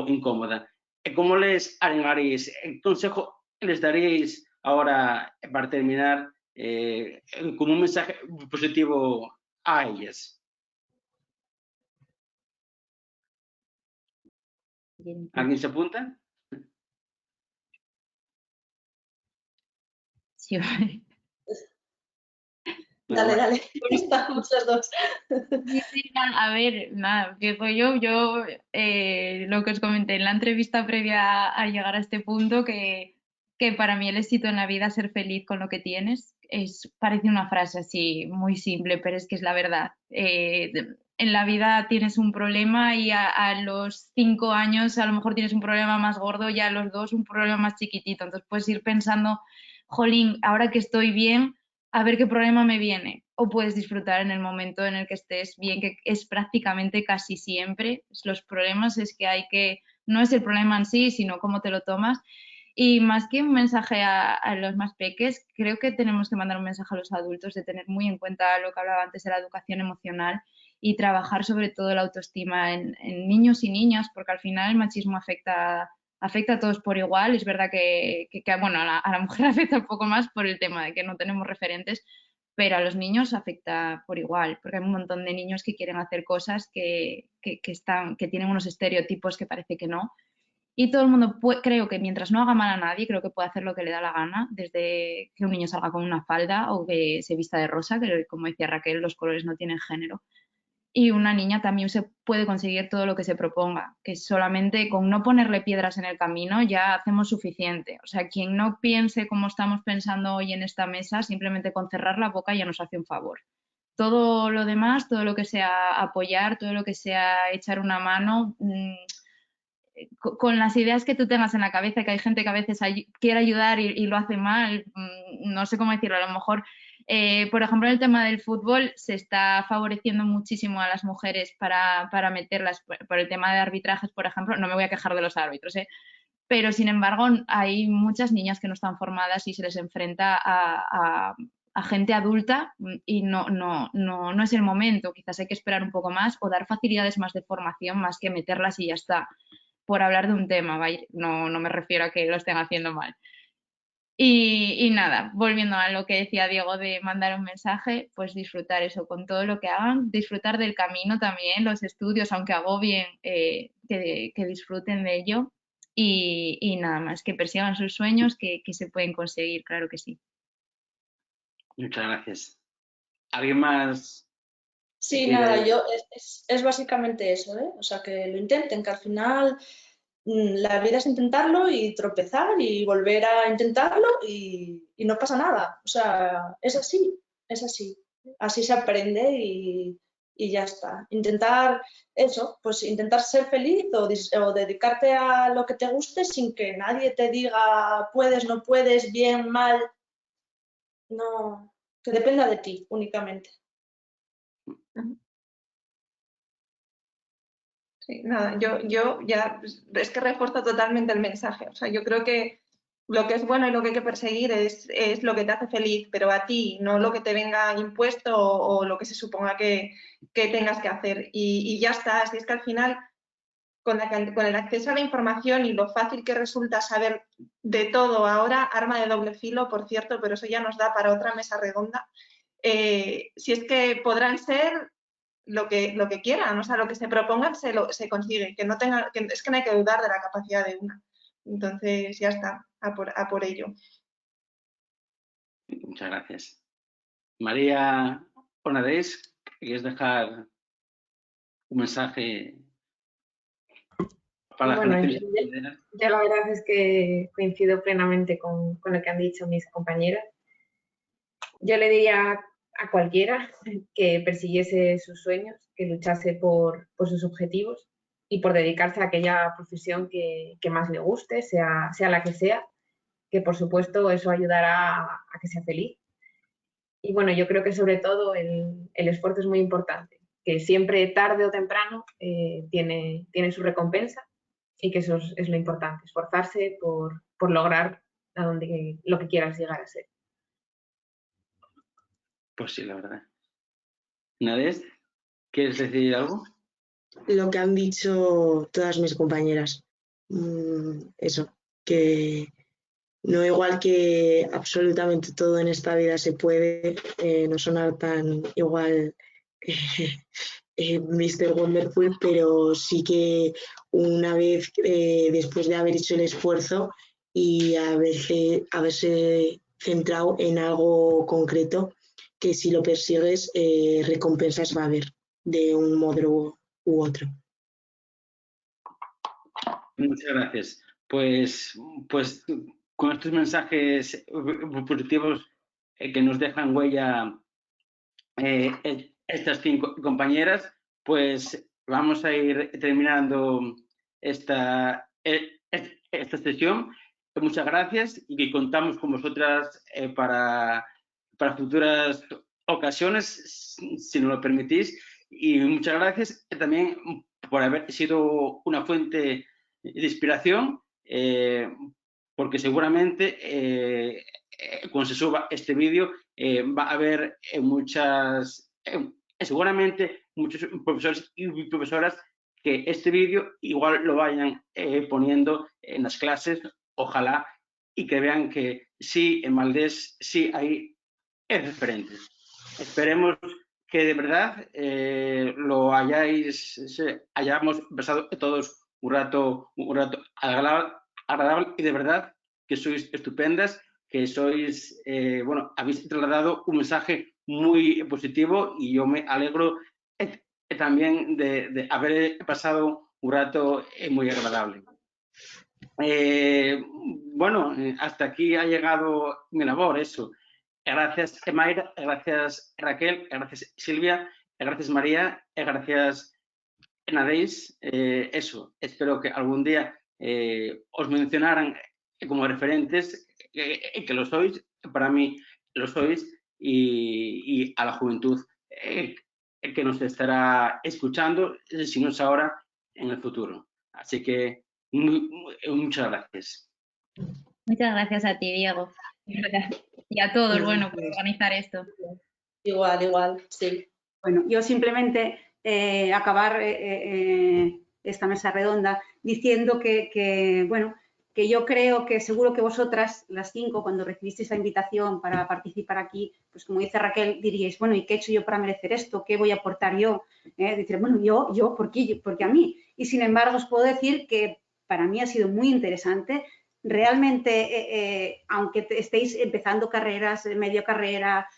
incómoda. ¿Cómo les animaréis? ¿Qué consejo les daríais ahora para terminar como un mensaje positivo a ellas? ¿Alguien se apunta? Sí. Dale, estamos los dos. Sí, a ver, nada, empiezo yo. Yo lo que os comenté en la entrevista previa a llegar a este punto, que para mí el éxito en la vida es ser feliz con lo que tienes. Parece una frase así muy simple, pero es que es la verdad. En la vida tienes un problema y a los 5 años a lo mejor tienes un problema más gordo y a los 2 un problema más chiquitito. Entonces puedes ir pensando, jolín, ahora que estoy bien, a ver qué problema me viene. O puedes disfrutar en el momento en el que estés bien, que es prácticamente casi siempre. Los problemas es que no es el problema en sí, sino cómo te lo tomas. Y más que un mensaje a los más peques, creo que tenemos que mandar un mensaje a los adultos de tener muy en cuenta lo que hablaba antes de la educación emocional y trabajar sobre todo la autoestima en niños y niñas, porque al final el machismo afecta a todos por igual. Es verdad que bueno, a la mujer afecta un poco más por el tema de que no tenemos referentes, pero a los niños afecta por igual, porque hay un montón de niños que quieren hacer cosas que tienen unos estereotipos que parece que no. Y todo el mundo creo que mientras no haga mal a nadie, creo que puede hacer lo que le da la gana, desde que un niño salga con una falda o que se vista de rosa, que como decía Raquel, los colores no tienen género. Y una niña también se puede conseguir todo lo que se proponga, que solamente con no ponerle piedras en el camino ya hacemos suficiente. O sea, quien no piense como estamos pensando hoy en esta mesa, simplemente con cerrar la boca ya nos hace un favor. Todo lo demás, todo lo que sea apoyar, todo lo que sea echar una mano, con las ideas que tú tengas en la cabeza, que hay gente que a veces quiere ayudar y lo hace mal, no sé cómo decirlo, a lo mejor, por ejemplo, en el tema del fútbol se está favoreciendo muchísimo a las mujeres para meterlas por el tema de arbitrajes, por ejemplo. No me voy a quejar de los árbitros, pero sin embargo hay muchas niñas que no están formadas y se les enfrenta a gente adulta y no es el momento. Quizás hay que esperar un poco más o dar facilidades más de formación más que meterlas y ya está, por hablar de un tema, ¿vale? No me refiero a que lo estén haciendo mal. Y nada, volviendo a lo que decía Diego de mandar un mensaje, pues disfrutar eso con todo lo que hagan, disfrutar del camino también, los estudios, aunque agobien, que disfruten de ello y nada más, que persigan sus sueños, que se pueden conseguir, claro que sí. Muchas gracias. ¿Alguien más? Sí, nada, yo es básicamente eso, ¿eh? O sea, que lo intenten, que al final la vida es intentarlo y tropezar y volver a intentarlo y no pasa nada. O sea, es así, es así. Así se aprende y ya está. Intentar eso, pues intentar ser feliz o dedicarte a lo que te guste sin que nadie te diga puedes, no puedes, bien, mal. No, que dependa de ti únicamente. Sí, nada, yo ya es que refuerzo totalmente el mensaje. O sea, yo creo que lo que es bueno y lo que hay que perseguir es lo que te hace feliz, pero a ti, no lo que te venga impuesto o lo que se suponga que tengas que hacer. Y ya está. Así es que al final, con el acceso a la información y lo fácil que resulta saber de todo ahora, arma de doble filo, por cierto, pero eso ya nos da para otra mesa redonda. Si es que podrán ser lo que quieran, o sea, lo que se propongan se consigue, es que no hay que dudar de la capacidad de una. Entonces, ya está, a por ello. Muchas gracias. María Onadés, ¿quieres dejar un mensaje para la Bueno, generación? yo la verdad es que coincido plenamente con lo que han dicho mis compañeras. Yo le diría a cualquiera que persiguiese sus sueños, que luchase por sus objetivos y por dedicarse a aquella profesión que más le guste, sea la que sea, que por supuesto eso ayudará a que sea feliz. Y bueno, yo creo que sobre todo el esfuerzo es muy importante, que siempre tarde o temprano tiene su recompensa y que eso es lo importante, esforzarse por lograr lo que quieras llegar a ser. Pues sí, la verdad. Nadés, ¿quieres decir algo? Lo que han dicho todas mis compañeras. Eso, que no igual que absolutamente todo en esta vida se puede, no sonar tan igual Mr. Wonderful, pero sí que una vez después de haber hecho el esfuerzo y haberse centrado en algo concreto, que si lo persigues, recompensas va a haber de un modo u otro. Muchas gracias. Pues con estos mensajes positivos que nos dejan huella estas 5 compañeras, pues vamos a ir terminando esta sesión. Muchas gracias y contamos con vosotras para futuras ocasiones, si nos lo permitís. Y muchas gracias también por haber sido una fuente de inspiración, porque seguramente cuando se suba este vídeo va a haber seguramente muchos profesores y profesoras que este vídeo igual lo vayan poniendo en las clases, ojalá, y que vean que sí, en Valdés sí hay referentes. Esperemos que de verdad hayamos pasado todos un rato agradable y de verdad que sois estupendas, que sois, habéis trasladado un mensaje muy positivo y yo me alegro también de haber pasado un rato muy agradable. Hasta aquí ha llegado mi labor, eso. Gracias, Mayra, gracias, Raquel, gracias, Silvia, gracias, María, gracias, Nadéis. Eso, espero que algún día os mencionaran como referentes, que lo sois, para mí lo sois, y a la juventud que nos estará escuchando, si no es ahora, en el futuro. Así que Muchas gracias. Muchas gracias a ti, Diego. Y a todos, bueno, por organizar esto. Igual, sí. Bueno, yo simplemente acabar esta mesa redonda diciendo bueno, que yo creo que seguro que vosotras, las 5, cuando recibisteis la invitación para participar aquí, pues como dice Raquel, diríais, bueno, ¿y qué he hecho yo para merecer esto? ¿Qué voy a aportar yo? Decir, bueno, yo, ¿por qué? Porque a mí. Y sin embargo, os puedo decir que para mí ha sido muy interesante. Realmente, aunque estéis empezando carreras, medio carrera,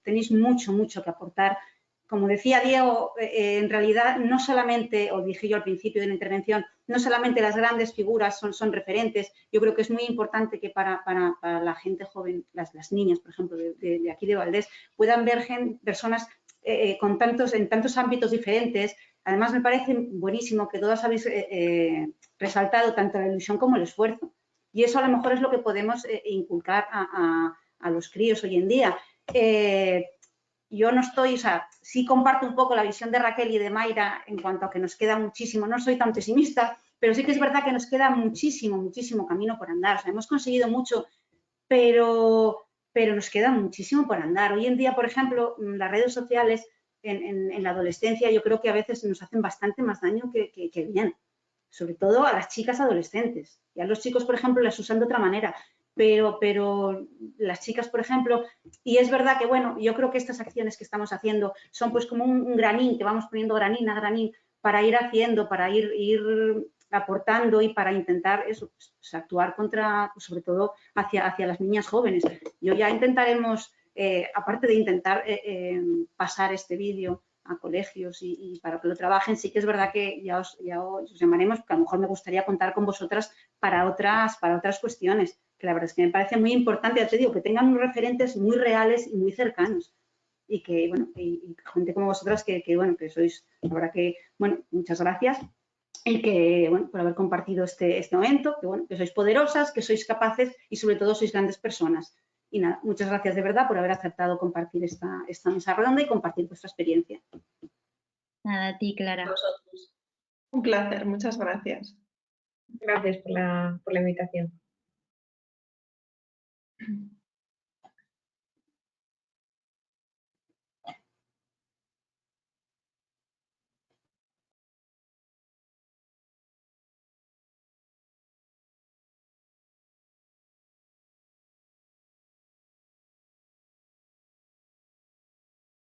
tenéis mucho que aportar. Como decía Diego, en realidad no solamente, o dije yo al principio de la intervención, no solamente las grandes figuras son referentes. Yo creo que es muy importante que para la gente joven, las niñas, por ejemplo, de aquí de Valdés, puedan ver personas en tantos ámbitos diferentes. Además, me parece buenísimo que todas habéis resaltado tanto la ilusión como el esfuerzo. Y eso a lo mejor es lo que podemos inculcar a los críos hoy en día. Yo no estoy, o sea, sí comparto un poco la visión de Raquel y de Mayra en cuanto a que nos queda muchísimo, no soy tan pesimista, pero sí que es verdad que nos queda muchísimo camino por andar. O sea, hemos conseguido mucho, pero nos queda muchísimo por andar. Hoy en día, por ejemplo, las redes sociales en la adolescencia yo creo que a veces nos hacen bastante más daño que bien, sobre todo a las chicas adolescentes. Y a los chicos, por ejemplo, las usan de otra manera. Pero las chicas, por ejemplo, y es verdad que, bueno, yo creo que estas acciones que estamos haciendo son pues como un granín, que vamos poniendo granín a granín para ir haciendo, para ir aportando y para intentar eso, pues, actuar contra, pues, sobre todo hacia las niñas jóvenes. Yo ya intentaremos, aparte de intentar pasar este vídeo a colegios y para que lo trabajen, sí que es verdad que ya os llamaremos, porque a lo mejor me gustaría contar con vosotras para otras cuestiones, que la verdad es que me parece muy importante, ya te digo, que tengan unos referentes muy reales y muy cercanos. Y que, bueno, y gente como vosotras bueno, que sois, la verdad que, bueno, muchas gracias. Y que, bueno, por haber compartido este momento, que, bueno, que sois poderosas, que sois capaces y sobre todo sois grandes personas. Y nada, muchas gracias de verdad por haber aceptado compartir esta mesa redonda y compartir vuestra experiencia. Nada, a ti, Clara. Un placer, muchas gracias. Gracias por la invitación.